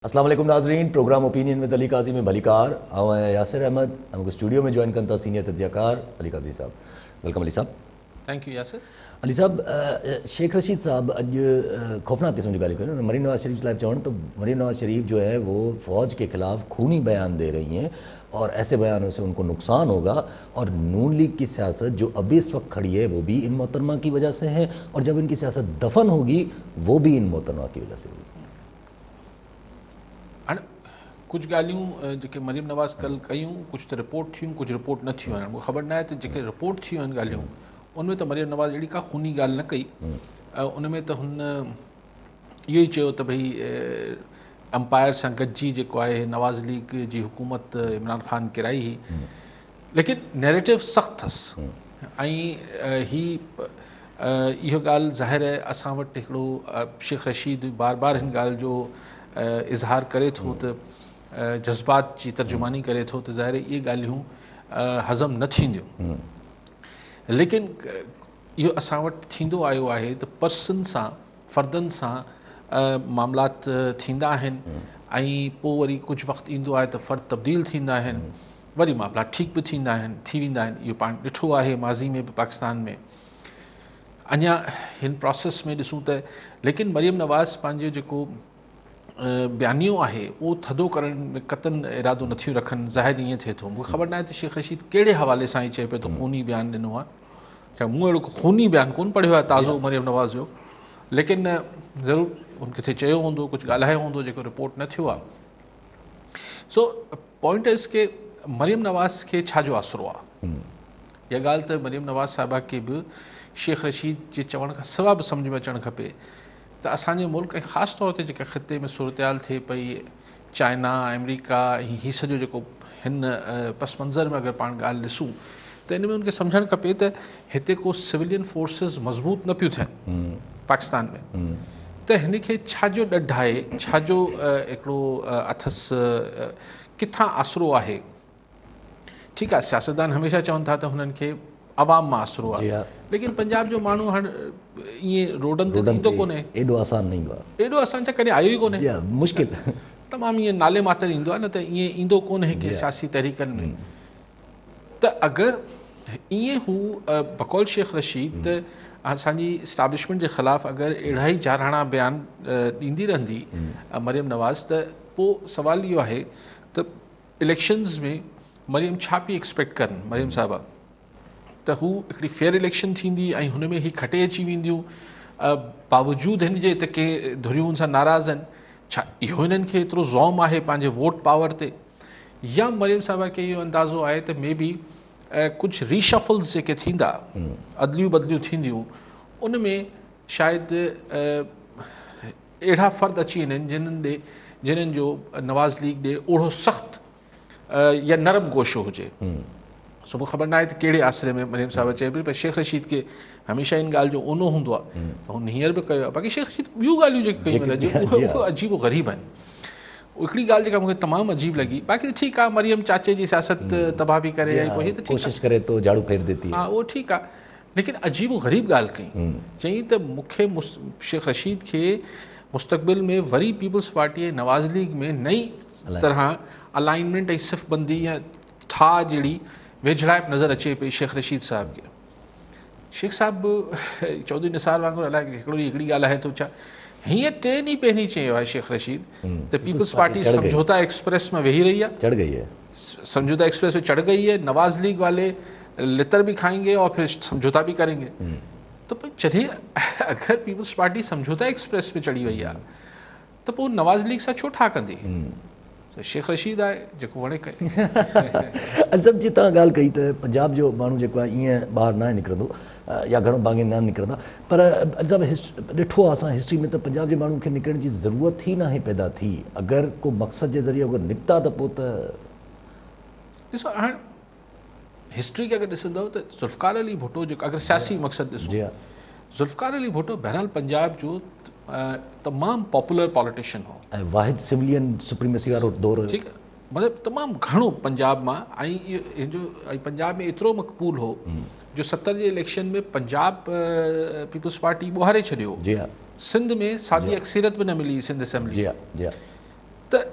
अस्सलाम वालेकुम नाजरीन, प्रोग्राम ओपिनियन विद अली काजी में भलीकार ऐं यासिर अहमद हमको स्टूडियो में जॉइन करता सीनियर तज्जियाकार Ali Qazi Sahab. Welcome Ali Sahab. Thank you Yasir. Ali Sahab, Sheikh Rashid Sahab अॼु खौफनाक क़िस्म जी ॻाल्हियूं कयूं। मरीम नवाज़ शरीफ लाइ चवण तो मरीम नवाज़ शरीफ जो है वो फ़ौज के ख़िलाफ़ खूनी बयान दे रही हैं और ऐसे बयानों से उनको नुकसान होगा, और नून लीग की सियासत जो अभी इस वक्त खड़ी है वो भी इन मोहतरमा की वजह से है, और जब इनकी सियासत दफन होगी वो भी इन मोहतरमा की वजह से होगी। कुछ ॻाल्हियूं जेके मरीम नवाज़ कल कयूं, कुछ तो रिपोर्ट थियूं, कुछ रिपोर्ट न थियूं आहिनि। मूंखे ख़बर न आहे त जेके रिपोर्ट थियूं आहिनि ॻाल्हियूं उनमें त मरीम नवाज़ अहिड़ी का खूनी ॻाल्हि न कई। उनमें त हुन इहो ई चयो त भई अंपायर सां गॾिजी जेको आहे नवाज़ लीग जी हुकूमत इमरान ख़ान किराई हुई, लेकिन नैरेटिव सख़्तु अथसि। ऐं इहो ॻाल्हि ज़ाहिर आहे असां वटि हिकिड़ो शेख रशीद बार बार हिन ॻाल्हि जो इज़हार करे थो त जज़्बात जी तर्जुमानी करे थो त ज़ाहिर इहे ॻाल्हियूं हज़म न थींदियूं। लेकिन इहो असां वटि थींदो आयो आहे त पर्सन सां, फ़र्दनि सां मामलात थींदा आहिनि ऐं पोइ वरी कुझु वक़्तु ईंदो आहे त फ़र्द तब्दील थींदा आहिनि, वरी मामलात ठीक भी थींदा आहिनि, थी वेंदा आहिनि। इहो पाण ॾिठो आहे माज़ी में बि पाकिस्तान में। अञा हिन प्रोसेस में ॾिसूं त लेकिन मरीम नवाज़ पंहिंजो जेको बयानियो आहे उहो थधो करण में क़तन इरादो नथियूं रखनि। ज़ाहिर ईअं थिए थो। मूंखे ख़बर न आहे त शेख रशीद कहिड़े हवाले सां ई चए पियो त खूनी बयानु ॾिनो आहे। छा मूं अहिड़ो खूनी बयानु कोन पढ़ियो आहे ताज़ो मरीम नवाज़ जो, लेकिन ज़रूरु हुन किथे चयो हूंदो, कुझु ॻाल्हायो हूंदो जेको रिपोर्ट न थियो आहे। सो पॉइंट इज़ के मरीम नवाज़ खे छा जो आसिरो आहे। इहा ॻाल्हि त मरीम नवाज़ साहिबा खे बि शेख रशीद जे चवण खां सवाइ बि सम्झ में अचणु खपे त असांजे मुल्क ऐं ख़ासि तौर ते जेके ख़िते में सूरतहाल थिए पई, चाइना, अमेरिका, हीउ सॼो जेको हिन पस मंज़र में अगरि पाण ॻाल्हि ॾिसूं त इन में उनखे सम्झणु खपे त हिते को सिविलियन फोर्सिस मज़बूत न पियूं थियनि पाकिस्तान में। त हिन खे छाजो ॾढ आहे, छाजो हिकिड़ो अथसि, किथां आसिरो आहे। ठीकु आहे, सियासतदान हमेशह चवनि था त हुननि खे अवाम मां आसिरो आहे, लेकिन पंजाब जो माण्हू हाणे ईअं रोडनि ते ईंदो कोन्हे। एॾो आसान न ईंदो आहे, एॾो असां छा कॾहिं आयो ई कोन्हे, मुश्किल तमामु ईअं नाले मातर ईंदो आहे, न त ईअं ईंदो कोन्हे के सियासी तहरीकनि में। त अगरि ईअं हू बकौल शेख रशीद त असांजी इस्टाब्लिशमेंट जे ख़िलाफ़ु अगरि अहिड़ा ई जारहाणा बयान ॾींदी रहंदी मरीम नवाज़, त पोइ सुवाल इहो आहे त इलेक्शन्स में मरीम छा पई एक्सपेक्ट कनि मरीम साहिबा, त हू हिकिड़ी फेयर इलेक्शन थींदी ऐं हुन में ही खटे अची वेंदियूं बावजूदि हिन जे त कंहिं धुरियुनि सां नाराज़ आहिनि। छा इहो हिननि खे एतिरो ज़ौम आहे पंहिंजे वोट पावर ते, या मरीम साहिबा खे इहो अंदाज़ो आहे त मे बी कुझु रीशफल्स जेके थींदा, अदलियूं बदलियूं थींदियूं, उन में शायदि अहिड़ा फ़र्द अची वञनि जिन्हनि जो नवाज़ लीग ॾे ओढ़ो सख़्तु या नरम गोशो हुजे। सो मूंखे ख़बर न आहे त कहिड़े आसिरे में मरीम साहिबा चए पई, पर शेख रशीद खे हमेशह इन ॻाल्हि जो ओनो हूंदो आहे त हुन हींअर बि कयो आहे। बाक़ी शेख रशीद ॿियूं ॻाल्हियूं जेके कयूं आहिनि उहे अजीब ग़रीब आहिनि। हिकिड़ी ॻाल्हि जेका मूंखे तमामु अजीब लॻी, बाक़ी ठीकु आहे, मरियम चाचे जी सियासत तबाह बि करे ऐं पोइ त कोशिशि करे तो झाड़ू फेर देती, हा उहो ठीकु आहे, लेकिन अजीब ग़रीब ॻाल्हि कई। चई त मूंखे शेख रशीद खे मुस्तक़बिल में वरी पीपल्स पार्टी ऐं नवाज़ लीग में नई तरह अलाइनमेंट ऐं सिफ़ बंदी या ठा जहिड़ी वेझड़ाइप नज़र अचे पई शेख रशीद साहिब खे। शेख साहिब चौधरी निसार वांगुरु अलाए हिकिड़ी ॻाल्हि आहे तो छा हीअं 3 ॾींहं पहिरीं चयो आहे शेख रशीद त पीपल्स पार्टी समझौता एक्सप्रेस में वेही रही है, चढ़ गई है, समझौता एक्सप्रेस में चढ़ गई है, नवाज लीग वाले लितर भी खाएंगे और फिर समझौता भी करेंगे। तो चलिए अगर पीपल्स पार्टी समझौता एक्सप्रेस में चढ़ी वही आहे त पोइ नवाज़ लीग सां छो ठा कंदी। शेख रशीद आहे जेको वणे कई। अजब जी तव्हां ॻाल्हि कई त पंजाब जो माण्हू जेको आहे ईअं ॿाहिरि न निकिरंदो या घणो भाङे न निकिरंदा, पर अजब ॾिठो आहे असां हिस्ट्री में त पंजाब जे माण्हुनि खे निकिरण जी ज़रूरत ई नाहे पैदा थी। अगरि को मक़सद जे ज़रिए अगरि निकिता त पोइ त ॾिसो हाणे हिस्ट्री खे अगरि ॾिसंदव त ज़ुल्फ़िकार अली भुट्टो जेको अगरि सियासी मक़सदु ॾिसो, ज़ुल्फ़िकार अली भुट्टो बहरहाल पंजाब जो तमामु पॉपुलर पॉलिटिशियन हो ऐं वाहिद सिविलियन सुप्रीमेसी वारो दौर, ठीकु आहे, मतिलबु तमामु घणो पंजाब मां, ऐं इहो हिनजो ऐं पंजाब में एतिरो मक़बूल हो जो 70 जे इलेक्शन में पंजाब पीपल्स पार्टी ॿुहारे छॾियो। सिंध में सादी अक्सरियत बि न मिली सिंध असेंबली। त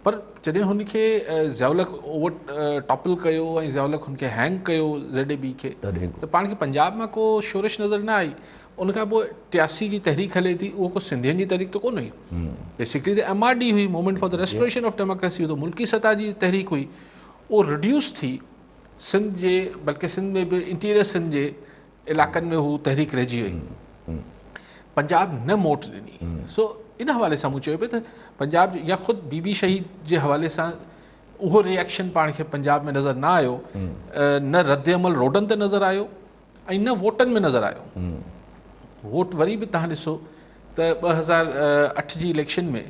पर जॾहिं हुनखे ज़ियाउलक ओवर टॉपल कयो ऐं ज़ियाउलक हुनखे हैंग कयो ZAB खे त पाण खे पंजाब मां को शोरश नज़र न आई. उनखां पोइ 83 जी तहरीक हले थी, उहो को सिंधियुनि जी तहरीक त कोन हुई. बेसिकली त MRD हुई, movement for the restoration of democracy, हुई, मुल्की सतह जी तहरीक हुई. उहो रिड्यूस थी सिंध जे, बल्कि सिंध में बि इंटीरियर सिंध जे इलाइक़नि में हू तहरीक रहिजी वई. पंजाब न मोट ॾिनी. सो इन हवाले सां मूं चयो पियो त पंजाब या ख़ुदि बीबी शहीद जे हवाले सां उहो रिएक्शन पाण खे पंजाब में नज़र न आयो. न रद्द अमल रोडनि ते नज़र आयो ऐं न वोटनि में नज़र आयो. वोट वरी बि तव्हां ॾिसो त 2008 जी इलेक्शन में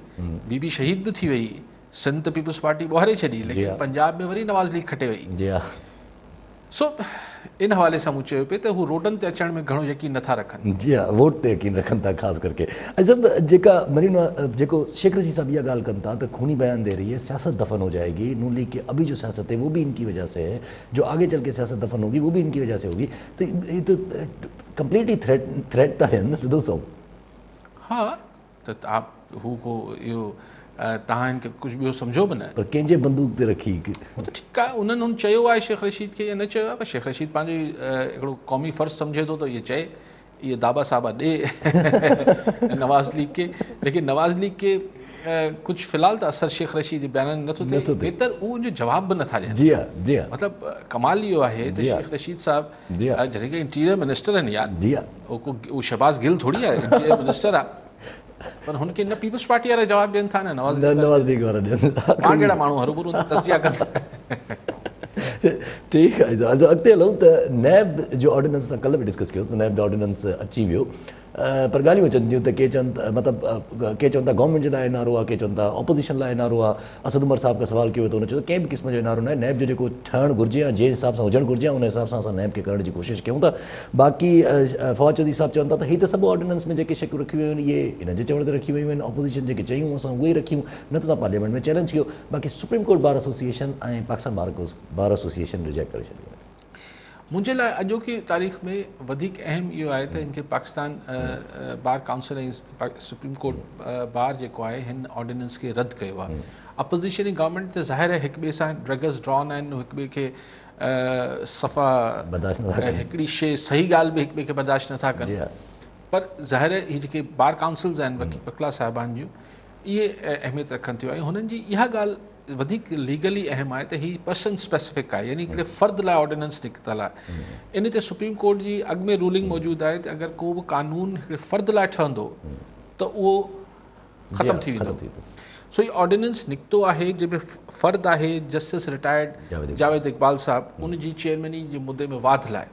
बीबी शहीद बि थी वई, सिंध पीपल्स पार्टी ॿुहारे छॾी, लेकिन पंजाब में वरी नवाज़ लीग खटे वई. सो इन हवाले सां मूं चयो पियो त हू रोडनि ते अचण में घणो यकीन नथा रखनि. जी हा, वोट ते यकीन रखनि था ख़ासि करके. जब जेका जेको शेख रशीद साहब इहा ॻाल्हि कनि था त खूनी बयान दे रही है, सियासत दफन हो जाएगी, नून लीग की अभी जो सियासत है वो भी इनकी वजह से है, जो आगे चल के सियासत दफन होगी वो भी इनकी वजह से होगी. तो ये तो कंप्लीटली थ्रेट था है न सिद्धू साहब. हाँ, त आप हू को इहो तव्हां हिनखे कुझु ॿियो सम्झो बि न. पर कंहिंजे बंदूक ते रखी हो त ठीकु आहे, उन्हनि हुन चयो आहे शेख रशीद खे या न चयो आहे, पर शेख रशीद पंहिंजी हिकिड़ो क़ौमी फ़र्ज़ु सम्झे थो त इहे चए, इहे दाबा साबा ॾे नवाज़ लीग खे. लेकिन नवाज़ लीग खे कुझु फ़िलहाल त असरु शेख रशीद जे बयाननि नथो थिए, बहितर उहो उनजो जवाब बि नथा ॾियनि. जी हा, जी हा. मतिलबु कमाल इहो आहे त शेख रशीद साहब जॾहिं की इंटीरियर मिनिस्टर आहिनि यार. जी हा. उहो शहबाज़ गिल थोरी आहे, इंटीरियर मिनिस्टर आहे. पर हुनखे न पीपल्स पार्टी वारा जवाब ॾियनि था, न नवाज़ लीग वारा ॾियनि था. पाण जहिड़ा माण्हू हरूभरू तज़िया कनि था. ठीकु आहे. अॻिते हलूं त नैब जो ऑर्डिनेंस तव्हां कल्ह बि डिस्कस कयोसीं, नैब जो ऑर्डिनेंस अची वियो. पर ॻाल्हियूं अचनि थियूं त के चवनि मतिलबु के चवनि था गवर्नमेंट जे लाइ इनारो आहे, के चवनि था ऑपोज़िशन लाइ इनारो आहे. असद उमर साहब खां सवाल कयो त हुन चयो कंहिं बि क़िस्म जो इनारो न आहे. नैब जो जेको ठहणु घुरिजे या जंहिं हिसाब सां हुजणु घुरिजे उन हिसाब सां असां नैब खे करण जी कोशिशि कयूं था. बाक़ी फवाद चौधरी साहब चवनि था त हीअ त सभु ऑर्डिनेंस में जेके शयूं रखी वियूं आहिनि इहे हिन जे चवण ते रखी वियूं आहिनि. ऑपोज़िशन जेके चयूं असां उहे रखियूं, न त तव्हां पार्लियामेंट में चैलेंज कयो. बाक़ी सुप्रीम कोर्ट बार एसोसिएशन ऐं पाकिस्तान बार एसोसिएशन रिजेक्ट करे छॾियो. मुंहिंजे लाइ अॼोकी तारीख़ में वधीक अहम इहो आहे त हिनखे पाकिस्तान बार काउंसिल ऐं सुप्रीम कोर्ट बार जेको आहे हिन ऑर्डिनेंस खे रद्द कयो आहे. अपोज़िशन ऐं गवर्नमेंट त ज़ाहिर आहे हिक ॿिए सां ड्रगस ड्रॉन आहिनि, हिक ॿिए खे सफ़ा बर्दाश्त नथा कनि, हिकिड़ी शइ सही ॻाल्हि बि हिक ॿिए खे बर्दाश्त नथा कनि. पर ज़ाहिर आहे हीअ जेके बार काउंसिल्स आहिनि वकीला साहिबान जूं, इहे अहमियत रखनि थियूं ऐं हुननि जी इहा ॻाल्हि वधीक लीगली अहम आहे त हीअ पर्सन स्पेसिफिक आहे, यानी हिकिड़े फ़र्द लाइ ऑर्डिनेंस निकितल आहे. इन ते सुप्रीम कोर्ट जी अॻु में रूलिंग मौजूदु आहे त अगरि को बि कानून हिकिड़े फ़र्द लाइ ठहंदो त उहो ख़तमु थी वेंदो. सो हीअ ऑर्डिनेंस निकितो आहे जंहिंमें फ़र्द आहे जस्टिस रिटायर्ड जावेद इक़बाल साहब, उन जी चेयरमैनी जे मुदे में वाध लाइ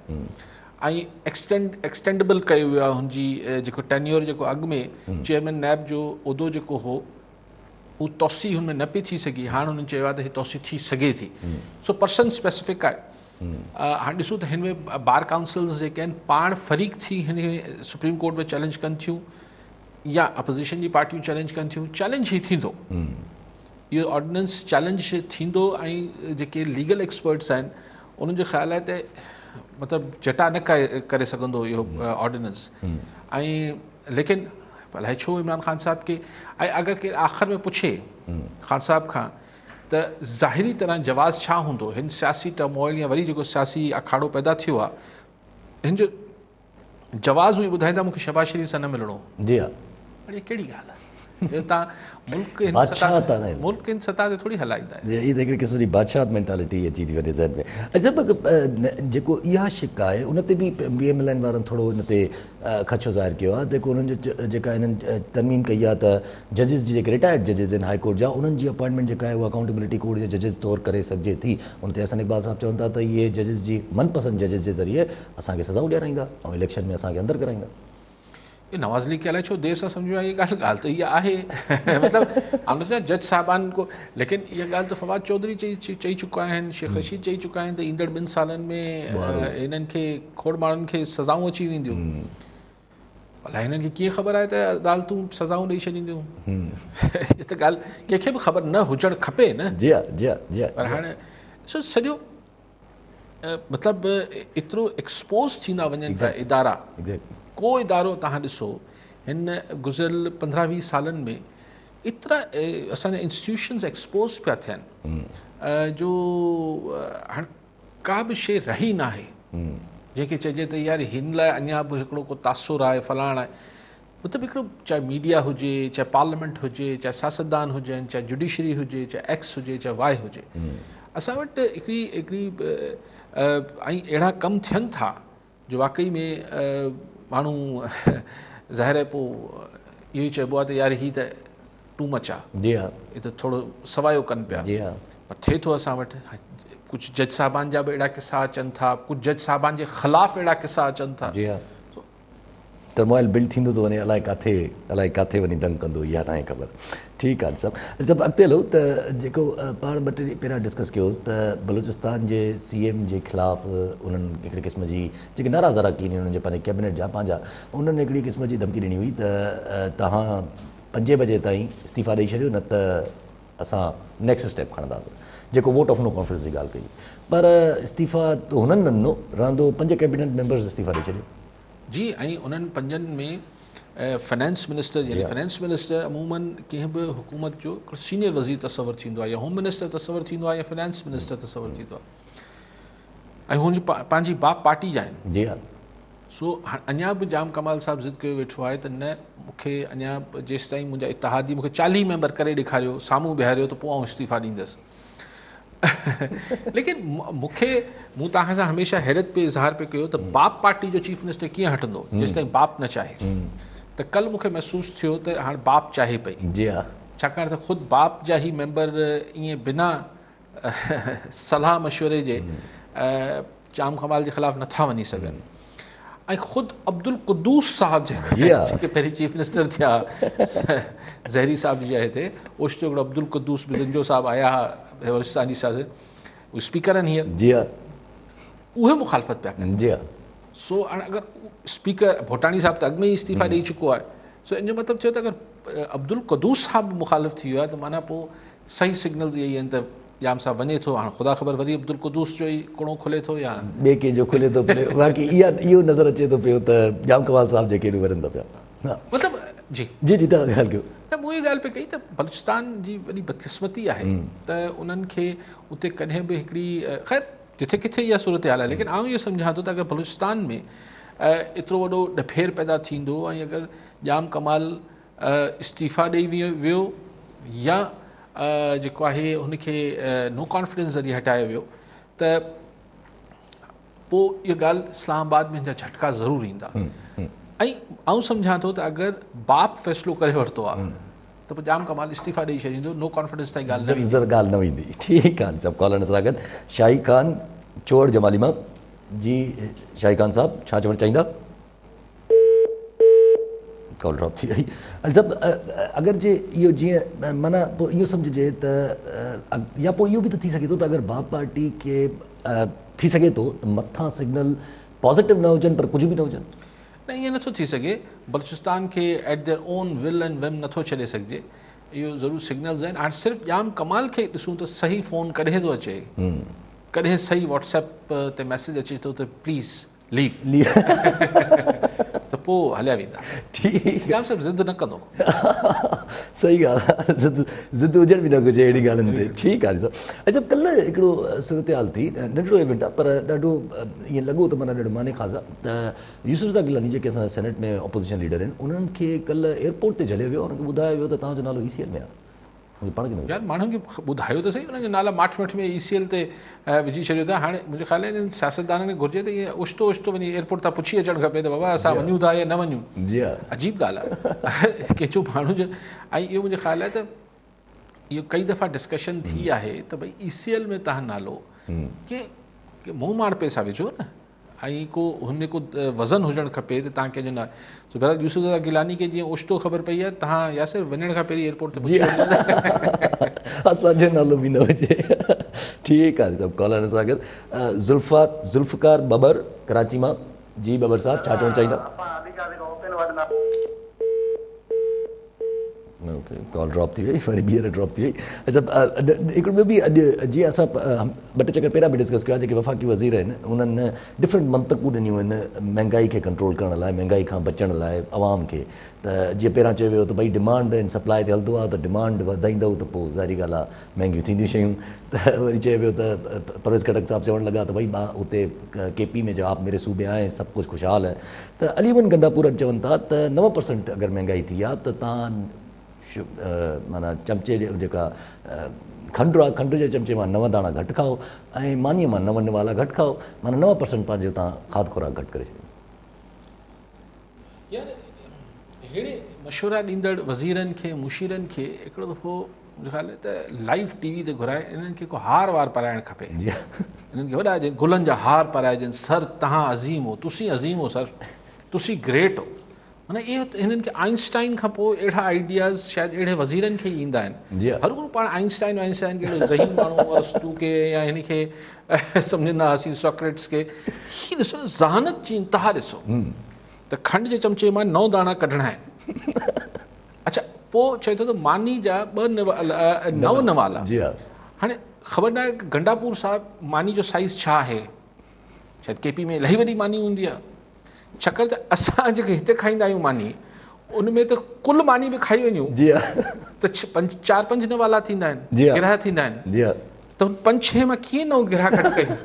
ऐं एक्सटेंडेबल कयो वियो आहे. हुनजी जेको टेन्योर जेको अॻु में चेयरमैन नैब जो उहिदो जेको हो उहो तोसी हुन में न पई थी सघी, हाणे हुननि चयो आहे त हीअ तोसी थी सघे थी. सो पर्सन स्पेसिफिक आहे. हाणे ॾिसूं त हिन में बार काउंसिल्स जेके आहिनि पाण फरीक़ थी हिन सुप्रीम कोर्ट में चैलेंज कनि थियूं या अपोज़िशन जी पार्टियूं चैलेंज कनि थियूं. चैलेंज ई थींदो, इहो ऑर्डिनेंस चैलेंज थींदो ऐं जेके लीगल एक्सपर्ट्स आहिनि उन्हनि जो ख़्यालु आहे त मतिलबु जटा न करे सघंदो इहो ऑर्डिनेंस. ऐं लेकिन अलाए छो इमरान ख़ान साहब खे, ऐं अगरि केरु आख़िर में पुछे ख़ान साहब खां त ज़ाहिरी तरह जवाज़ छा हूंदो हिन सियासी टर्मोइल या वरी जेको सियासी अखाड़ो पैदा थियो आहे, हिन जो जवाज़ उहे ॿुधाईंदा मूंखे शहबाज़ शरीफ़ सां न मिलणो. जी हा, पर इहा कहिड़ी ॻाल्हि आहे? तव्हां मुल्क हिन सतह ते थोरी हलाईंदा आहियो. इहा त हिकिड़ी क़िस्म जी बादशाह मेंटालिटी अची थी वञे ज़हन में. अच्छा, जेको इहा शिक आहे उन ते बि BMLN वारनि थोरो हिन ते ख़दशो ज़ाहिर कयो आहे. जेको उन्हनि जो जेका हिननि तरमीम कई आहे त जजिस जी जेके रिटायर्ड जजिस आहिनि हाई कोर्ट जा, उन्हनि जी अपॉइंटमेंट जेका आहे उहा अकाउंटेबिलिटी कोर्ट जे जजिस तौरु करे सघिजे थी. उन ते हसन इक़बाल साहब चवनि था त इहे जजिस जी मनपसंदि जजिस जे ज़रिए असांखे सज़ाऊं ॾियाराईंदा ऐं इलेक्शन में असांखे अंदरि कराईंदा. नवाज़ लीग खे अलाए छो देरि सां सम्झो आहे. इहा ॻाल्हि त इहा आहे, मतिलबु जज साहिबान को, लेकिन इहा ॻाल्हि त फवाद चौधरी चई चुका आहिनि, शेख रशीद चई चुका आहिनि त ईंदड़ 2 सालनि में हिननि खे खोड़ माण्हुनि खे सज़ाऊं अची वेंदियूं. अलाए हिननि खे कीअं ख़बर आहे त अदालतूं सज़ाऊं ॾेई छॾींदियूं. इहा त ॻाल्हि कंहिंखे बि ख़बर न हुजणु खपे न. जी हा, जी हा, जी हा. पर हाणे सॼो मतिलबु एतिरो एक्सपोज़ थींदा वञनि था इदारा. को इदारो तव्हां ॾिसो हिन गुज़िरियल 15-20 सालनि में एतिरा असांजा इंस्टीट्यूशन्स एक्सपोज पिया थियनि जो हाणे का बि शइ रही न आहे जंहिंखे चइजे त यार हिन लाइ अञा बि हिकिड़ो को तासुर आहे फलाण आहे मतिलबु हिकिड़ो चाहे मीडिया हुजे चाहे पार्लियामेंट हुजे चाहे सियासतदान हुजनि चाहे जुडिशरी हुजे चाहे एक्स हुजे चाहे वाय हुजे असां वटि हिकिड़ी ऐं अहिड़ा कम थियनि था जो वाकई में माण्हू ज़ाहिर आहे पोइ इहो ई चइबो आहे त यार हीअ त टू मच आहे जी हा हीअ त थोरो सवायो कनि पिया जी हा पर थिए थो असां वटि कुझु जज साहिबान जा बि अहिड़ा किसा अचनि था कुझु जज साहिबान जे ख़िलाफ़ु अहिड़ा किसा अचनि था जी हा टर्मोइल बिल्ड थींदो थो वञे अलाए किथे वञी दंग कंदो इहा नाहे ख़बर ठीकु आहे सभु अॻिते हलो त जेको पाण ॿ टे ॾींहं पहिरियां डिस्कस कयोसि त बलूचिस्तान जे CM जे ख़िलाफ़ु उन्हनि हिकिड़े क़िस्म जी जेके नाराज़ अराकीन उन्हनि जे पंहिंजे कैबिनेट जा पंहिंजा उन्हनि हिकिड़ी क़िस्म जी धमकी ॾिनी हुई त तव्हां 5 बजे ताईं इस्तीफ़ा ॾेई छॾियो न त असां नेक्स्ट स्टेप खणंदासीं जेको वोट ऑफ नो कॉन्फ्रेंस जी ॻाल्हि कई पर इस्तीफ़ा त हुननि न ॾिनो रहंदो 5 कैबिनेट मेंबर्स इस्तीफ़ा ॾेई छॾियो जी ऐं उन्हनि 5 में फाइनेंस मिनिस्टर यानी फाइनेंस मिनिस्टर अमूमन कंहिं बि हुकूमत जो हिकिड़ो सीनियर वज़ीर तस्वर थींदो आहे या होम मिनिस्टर तस्वर थींदो आहे या फाइनेंस मिनिस्टर तस्वर थींदो आहे ऐं हुनजी पंहिंजी बाप पार्टी जा आहिनि जी हा सो अञा बि जाम कमाल साहिबु ज़िद कयो वेठो आहे त न मूंखे अञा जेसि ताईं मुंहिंजा इतिहादी मूंखे 40 मेंबर करे ॾेखारियो साम्हूं बीहारियो त पोइ आउं इस्तीफ़ा ॾींदुसि लेकिन मूं तव्हां सां हमेशह हैरत पे इज़हार पे कयो त बाप पार्टी जो चीफ मिनिस्टर कीअं हटंदो जेसि ताईं बाप न चाहे त कल्ह मूंखे महसूसु थियो त हाणे बाप चाहे पई जी हा छाकाणि त ख़ुदि बाप जा ई मेंबर ईअं बिना सलाह मशवरे जे जाम कमाल जे ख़िलाफ़ु नथा वञी सघनि ऐं ख़ुदि अब्दुल क़ुद्दूस साहिब जेके पहिरीं चीफ मिनिस्टर थिया ज़हरी साहिब जी जाइ ते ओचितो हिकिड़ो अब्दुल क़ुद्दूस बिजंजो साहिबु आया हुआ बलूचिस्तान जी साज़ उहे स्पीकर आहिनि हीअं जी हा उहे मुखालफ़त पिया कनि जी हा सो हाणे अगरि स्पीकर भोटाणी साहिबु त अॻु में ई इस्तीफ़ा ॾेई चुको आहे सो इन जो मतिलबु थियो त अगरि अब्दुल क़ुद्दूस साहिबु मुखालिफ़ थी वियो आहे त माना पोइ सही सिग्नल्स इहे ई आहिनि त जाम साहिबु वञे थो हाणे ख़ुदा ख़बर वरी अब्दुल क़ुद्दूस जो ई कुणो खुले थो या ॿिए कंहिंजो खुले थो पियो बाक़ी इहो नज़र अचे थो पियो त जाम कमाल साहिबु जेके वरनि था पिया हा मतिलबु जी जी जी तव्हां ॻाल्हि कयो न मूं इहा ॻाल्हि पई कई त बलूचिस्तान जी वॾी बदक़िस्मती आहे त उन्हनि खे उते कॾहिं बि हिकिड़ी ख़ैर जिथे किथे इहा सूरत हाल आहे लेकिन आउं इहो सम्झां थो त अगरि बलूचिस्तान में एतिरो वॾो ॾफेर पैदा थींदो ऐं अगरि जाम कमाल इस्तीफ़ा ॾेई वियो या जेको आहे हुनखे नो कॉन्फिडेंस ज़रिए हटायो वियो त पोइ इहा ॻाल्हि इस्लामाबाद में हिन जा झटका ज़रूरु ईंदा ऐं आउं सम्झां थो त अगरि बाप फ़ैसिलो करे वरितो आहे त पोइ जाम कमाल इस्तीफ़ा ॾेई छॾींदो नो कॉन्फिडेंस ताईं ॻाल्हि न वेंदी ठीकु आहे सभु कॉलर सां गॾु शाही ख़ान चोड़ जमालीमा जी शाही ख़ान साहिबु छा चवणु चाहींदा कॉल ड्रॉप थी वई सभु अगरि जे इहो जीअं माना पोइ इहो सम्झिजे त या पोइ इहो बि त थी सघे थो त अगरि बाप पार्टी खे थी सघे थो त मथां सिग्नल पॉज़िटिव न हुजनि पर कुझु बि न हुजनि न ईअं नथो थी सघे बलूचिस्तान खे eight their own will and Vim नथो छॾे सघिजे इहो ज़रूरु सिग्नल्स आहिनि हाणे सिर्फ़ु जाम कमाल खे ॾिसूं त सही फ़ोन कॾहिं थो अचे कॾहिं सही व्हाट्सएप ते मैसेज अचे थो त प्लीज़ लीव त पोइ हलिया वेंदा ठीकु जाम सभु ज़िद न कंदो सही ॻाल्हि आहे ज़िद हुजण बि न घुरिजे अहिड़ी ॻाल्हियुनि ते ठीकु आहे अच्छा कल्ह हिकिड़ो सूरत हाल थी नंढिड़ो इवेंट आहे पर ॾाढो ईअं लॻो त माना ॾाढो माने ख़ास आहे त यूसुफ गिलानी जेके असांजा सेनेट में ऑपोज़िशन लीडर आहिनि उन्हनि खे कल्ह एयरपोर्ट ते झलियो वियो उन्हनि खे ॿुधायो वियो त तव्हांजो नालो ECL में आहे पाण खे यार माण्हुनि खे ॿुधायो त सही उन्हनि जो नाला माठ में ECL ते विझी छॾियो था हाणे मुंहिंजे ख़्याल में सियासतदाननि खे घुरिजे त ईअं ओचितो वञी एयरपोर्ट तां पुछी अचणु खपे त बाबा असां वञूं था या न वञूं जी हा अजीब ॻाल्हि आहे कंहिंजो माण्हू जो ऐं इहो मुंहिंजो ख़्याल आहे त इहो कई दफ़ा डिस्कशन थी आहे त भई ECL में तव्हां नालो के मुंहुं मार पैसा विझो न ऐं हुन को वज़न हुजणु खपे त तव्हां कंहिंजो न सो बहरहाल यूसुफ गिलानी खे जीअं ओचितो ख़बर पई आहे तव्हां यासिर वञण खां पहिरीं एयरपोर्ट ते पुछी असांजो नालो बि न हुजे ठीकु आहे सभु कॉलर सां गॾु ज़ुल्फ़कार बबर कराची मां जी बबर साहिबु छा चवणु चाहींदा ओके, कॉल ड्रॉप थी वई, वरी ॿीहर ड्रॉप थी वई. अच्छा, हिकिड़ो ॿियो बि अॼु जीअं असां ॿ टे चकर पहिरियां बि डिस्कस कया, जेके वफ़ाक़ी वज़ीर आहिनि उन्हनि डिफरेंट मंतक़ूं ॾिनियूं आहिनि महांगाई खे कंट्रोल करण लाइ, महांगाई खां बचण लाइ अवाम खे. त जीअं पहिरियां चयो वियो त भई डिमांड एंड सप्लाई ते हलंदो आहे, त डिमांड वधाईंदव त पोइ ज़ाहिरी ॻाल्हि आहे महांगियूं थींदियूं शयूं. त वरी चयो वियो त परवेज़ खटक साहिबु चवणु लॻा त भई मां हुते KP में जो आप मेरे सूबे आए सभु कुझु ख़ुशहाल है. त अलीवन गंडापुर चवनि था त 9% अगरि महांगाई थी आहे त तव्हां माना चमचे जेका खंडु आहे, खंड जे चमचे मां 9 दाणा घटि खाओ ऐं मानीअ मां 9 वाला घटि खाओ, माना 9% पंहिंजो तव्हां खाद खुराक घटि करे छॾियो. यार अहिड़े मशवरा ॾींदड़ वज़ीरनि खे, मुशीरनि खे हिकिड़ो दफ़ो मुंहिंजो ख़्यालु आहे त लाइव TV ते घुराए इन्हनि खे को हार वार पाराइणु खपे. इन्हनि खे वॾा गुलनि जा हार पाराइजनि, सर तव्हां अज़ीम हो, तुसीं अज़ीम हो सर, तुसीं ग्रेट हो. माना इहो हिननि खे आइंस्टाइन खां पोइ अहिड़ा आइडियाज़ शायदि अहिड़े वज़ीरनि खे ईंदा आहिनि. हर को पाण आइंस्टाइन खे ज़हीन माण्हू अरस्तू खे या हिन खे सम्झंदा हुआसीं सोक्रेट्स खे. हीअ ॾिसो ज़हानत जी इंतिहा ॾिसो त खंड जे चमचे मां 9 दाणा कढणा आहिनि. अच्छा, पोइ चए थो त मानी जा 9 नवाला. हाणे ख़बर न आहे गंडापुर साहिबु मानी जो साइज़ छा आहे, शायदि KP में इलाही वॾी मानी हूंदी आहे. छाकाणि त असां जेके हिते खाईंदा आहियूं मानी, उन में त कुल मानी बि खाई वञूं त 4-5 नवाला थींदा आहिनि, गिरहा थींदा आहिनि. त 5-6 मां कीअं 9 गिरहा घटि कयूं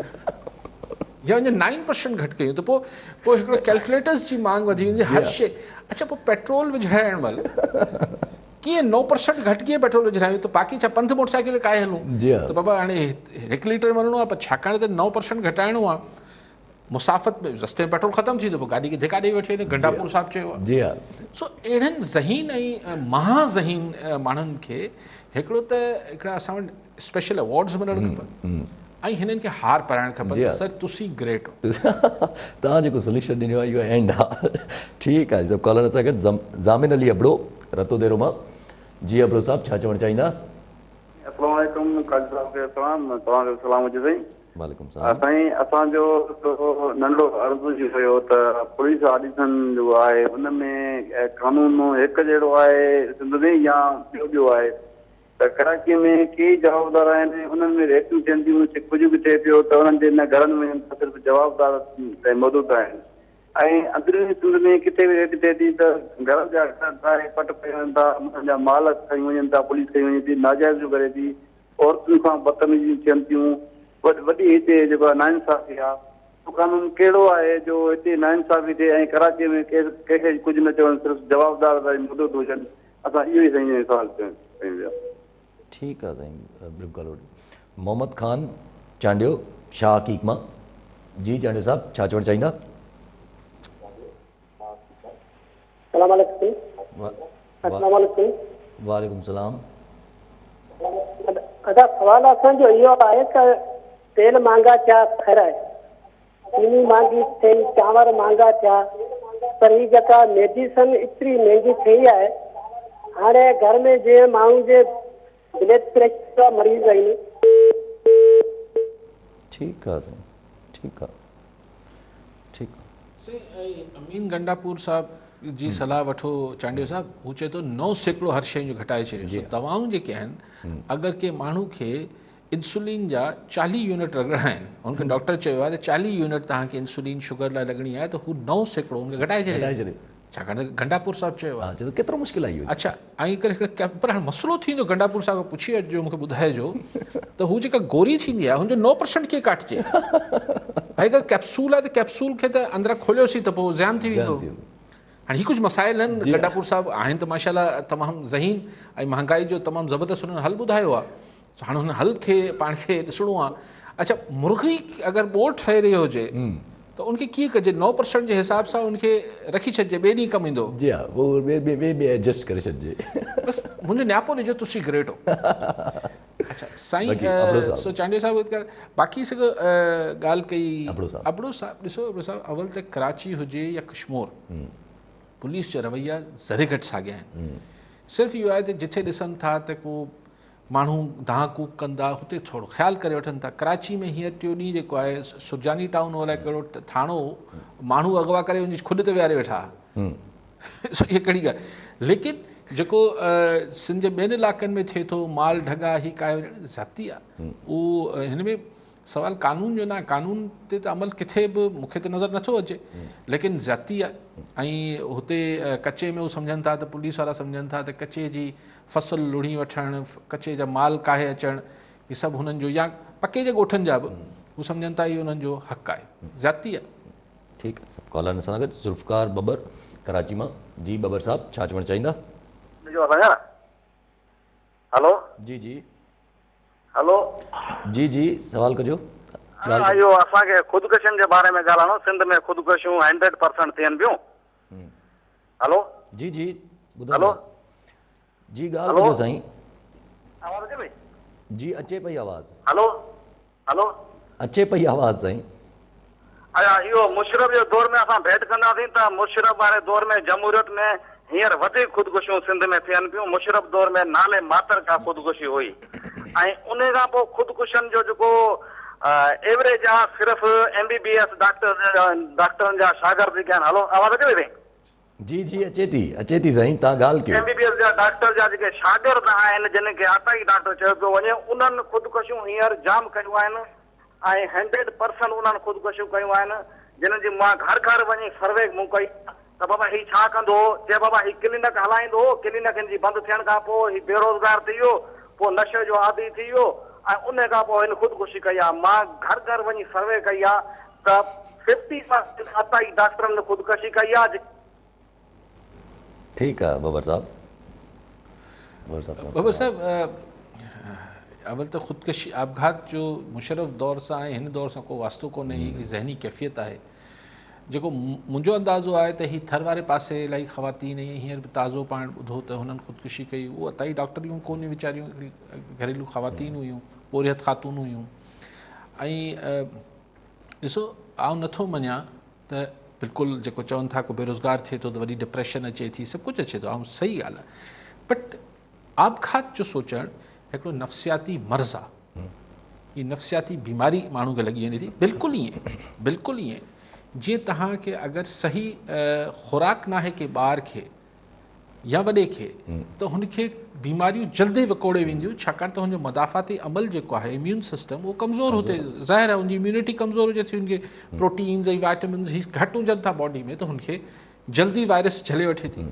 या अञा 9% घटि कयूं, त पोइ हिकिड़ो कैलकुलेटर्स जी मांग वधी वेंदी हर शइ. अच्छा, पोइ पेट्रोल विझाइण महिल कीअं 9% घटि कीअं पेट्रोल विझायूं, त बाक़ी छा पंधु मोटरसाइकिल काए हलूं त बाबा हाणे 1 लीटर वञिणो आहे, पर छाकाणि त 9% घटाइणो आहे, मुसाफ़त में रस्ते में पेट्रोल ख़तमु थी, त पोइ गाॾी खे धिका ॾेई वठी वञे. गंडापुर साहिबु चयो आहे. सो अहिड़नि ज़हीन ऐं महाज़हीन माण्हुनि खे हिकिड़ो त हिकिड़ा असां वटि स्पेशल अवॉर्ड्स मिलणु खपनि ऐं हिननि खे हार पाराइणु खपनि. सर तुसीं ग्रेट हो. तव्हां जेको सोल्यूशन ॾिनो आहे इहो एंड आहे. ठीकु आहे. सभु कॉलर असांखे ज़ामिन अली अबड़ो रतो देरो मां. जी अबड़ो साहिबु छा चवणु चाहींदा? अस्सलाम वालेकुम काजी साहब खे तव्हांजो सलाम हुजे साईं. वालेकुम सलाम. साईं असांजो नंढो अर्ज़ु जी हुयो त पुलिस ऑडिशन जो आहे उन में कानून हिकु जहिड़ो आहे सिंध में या ॿियो आहे त कराची में के जवाबदार आहिनि, उन्हनि में रेटियूं थियनि थियूं, कुझु बि थिए पियो त उन्हनि जे न घरनि में सिर्फ़ु जवाबदार मौजूदु आहिनि. ऐं अंदरूनी सिंध में किथे बि रेट थिए थी त घर जा पट पई वञनि था, उन्हनि जा माल खई वञनि था, पुलिस खई वञे थी, नाजाइज़ करे थी, औरतुनि खां बदतमीज़ियूं थियनि थियूं. वॾी हिते जेको आहे नाइंसाफ़ी आहे, कानून कहिड़ो आहे जो हिते नाइंसाफ़ी थिए ऐं कराची में कंहिंखे कुझु न चवनि, सिर्फ़ु जवाबदार मौजूदु हुजनि. असां इहो ई साईं सवाल कयूं पिया. ठीकु आहे साईं. बिल्कुलु. मोहम्मद ख़ान चांडियो शाह हक़ीक़ मां. जी चांडियो साहिबु छा चवणु चाहींदा? वालेकुम सलाम. सवाल असांजो इहो आहे त तेल महांगा थिया, ख़ैर आहे, चीनी महांगी थी, चांवर महांगा थिया, पर ही जेका मेडिसन एतिरी महांगी थी आहे, हाणे घर में जीअं माण्हू जे ब्लड प्रेशर जा मरीज़ आहिनि. ठीकु आहे साईं. ठीकु आहे. ठीकु आहे. अमीन गंडापुर साहिबु जी सलाह वठो चांडियो साहिबु. हू चए थो 9% हर शइ जो घटाए छॾियो. दवाऊं जेके आहिनि, अगरि के माण्हू खे इंसुलिन जा 40 यूनिट रगड़ा आहिनि, हुनखे डॉक्टर चयो आहे त 40 यूनिट तव्हांखे इंसुलिन शुगर लाइ लॻणी आहे, त हू 9% हुनखे घटाए छॾे. छाकाणि त गंडापुर साहिबु चयो आहे. केतिरो मुश्किल आहे इहो. अच्छा, ऐं करे पर हाणे मसइलो थींदो, गंडापुर साहिबु पुछी अचिजो, मूंखे ॿुधाइजो त हू जेका गोरी थींदी आहे हुनजो 9% कीअं काटिजे. भाई अगरि कैप्सूल आहे त कैप्सूल खे त अंदरां खोलियोसीं त पोइ ज़्यान थी वेंदो. हाणे ही कुझु मसाइल आहिनि. गंडापुर साहिबु आहिनि त माशाल्लाह तमामु ज़हीन ऐं महांगाई जो तमामु ज़बरदस्त हुननि हल ॿुधायो आहे. हाणे हुन हल खे पाण खे ॾिसणो आहे. अच्छा, मुर्गी अगरि ॿोड़ ठही रहियो हुजे त उनखे कीअं कजे? 9% जे हिसाब सां उनखे रखी छॾिजे, ॿिए ॾींहुं कमु ईंदो. जी हा, उहो एडजस्ट करे छॾिजे. बसि मुंहिंजो नियापो ॾिजो, तुसीं ग्रेट हो. अच्छा साईं. सो चांडियो साहिबु बाक़ी सॼो ॻाल्हि कई अबड़ो साहिबु. ॾिसो अबड़ो साहिबु, अवल त कराची हुजे या कश्मीर, पुलिस जो रवैया ज़रे घटि साॻिया आहिनि. सिर्फ़ु इहो आहे त जिथे ॾिसनि था त को माण्हू दाह कूक कंदा, हुते थोरो ख़्यालु करे वठनि था. कराची में हींअर टियों ॾींहुं जेको आहे सुरजानी टाउन अलाए कहिड़ो थाणो, माण्हू अगवा करे उनजी खुॾ ते विहारे वेठा. इहा कहिड़ी ॻाल्हि. लेकिन जेको सिंध जे ॿियनि इलाइक़नि में थिए थो, माल ढगा ही कायो ज़ाती आहे, उहो हिन में सवाल कानून जो न, कानून ते त अमल किथे बि मूंखे त नज़र नथो अचे, लेकिन ज़ाती आहे। ऐं हुते कचे में उहो सम्झनि था त पुलिस वारा सम्झनि था त कचे जी फसल लुड़ी वठणु, कचे जा माल काहे अचणु, इहे सभु हुननि जो, या पके जे ॻोठनि जा बि हू सम्झनि था इहो हुननि जो हक़ आहे, ज़ाती आहे। ठीकु आहे, सभु कॉलर सां गॾु ज़ुल्फ़कार बबर कराची मां। जी बबर साहब, छा चवणु चाहींदा? हलो जी जी हलो जी जी, सवाल कजो। इहो असांखे ख़ुदकुशियुनि जे बारे में ॻाल्हाइणो। सिंध में ख़ुदकुशियूं 100% थियनि पियूं। हलो जी जी ॿुधो। हलो जी ॻाल्हि कजो साईं। आवाज़ अचे पई? जी अचे पई आवाज़। हलो हलो अचे पई आवाज़ साईं। इहो मुशरफ जो दौर में असां भेट कंदासीं त मुशरफ वारे दौर में जमहूरियत में हींअर वधीक ख़ुदकुशियूं सिंध में थियनि पियूं। मुशरफ दौर में नाले मातर का ख़ुदकुशी हुई, ऐं उन खां पोइ ख़ुदकुशियुनि जो जेको एवरेज आहे सिर्फ़ु MBBS डॉक्टरनि जा शागिर्द जेके आहिनि। हलो आवाज़ अचे पई? जी जी अचे थी साईं, तव्हां ॻाल्हि कयो। MBBS जा डॉक्टर जा जेके शागिर्द आहिनि, जिन खे अटाई डॉक्टर चयो पियो वञे, उन्हनि ख़ुदकुशियूं हींअर जाम कयूं आहिनि, ऐं 100% उन्हनि ख़ुदकुशियूं कयूं आहिनि। जिन्हनि जी मां घर घर वञी सर्वे मूं कई त बाबा हीउ छा कंदो, चए बाबा हीउ क्लिनिक हलाईंदो, क्लिनिकनि जी बंदि थियण खां पोइ हीउ बेरोज़गार थी वियो, पोइ नशे जो आदी थी वियो, ऐं उन खां पोइ हिन ख़ुदकुशी कई आहे। मां घर घर वञी सर्वे कई आहे त 50% अटाई डॉक्टरनि ख़ुदकुशी कई आहे। ठीकु आहे बबर साहब। बबर साहब, अवल त ख़ुदकशी आपघात जो मुशरफ दौर सां ऐं हिन दौर सां को वास्तो कोन्हे, हिकिड़ी ज़हनी कैफ़ियत आहे। जेको मुंहिंजो अंदाज़ो आहे त हीअ थर वारे पासे इलाही ख़वातीन हींअर बि ताज़ो पाण ॿुधो त हुननि ख़ुदकुशी कई। उहो अताई डॉक्टरियूं कोन वीचारियूं, हिकिड़ी घरेलू ख़वातीन हुयूं, बोरियत ख़ातून हुयूं। ऐं ॾिसो, आउं नथो मञा त बिल्कुलु जेको चवनि था को बेरोज़गार थिए थो त वॾी डिप्रेशन अचे थी, सभु कुझु अचे थो, ऐं सही ॻाल्हि आहे। बट आपघात जो सोचणु हिकिड़ो नफ़्सियाती मर्ज़ आहे। हीअ नफ़्सियाती बीमारी माण्हू खे लॻी वञे थी। बिल्कुलु ईअं जीअं तव्हांखे अगरि सही ख़ुराक नाहे के ॿार खे या वॾे खे, त हुनखे बीमारियूं जल्दी विकोड़े वेंदियूं, छाकाणि त हुनजो मदाफ़ाती अमल जेको आहे, इम्यून सिस्टम, उहो कमज़ोर हुते ज़ाहिर आहे, हुनजी इम्यूनिटी कमज़ोर हुजे थी, हुनखे प्रोटीन्स ऐं वाइटामिन्स ही घटि हुजनि था बॉडी में, त हुनखे जल्दी वायरस झले वठे थी।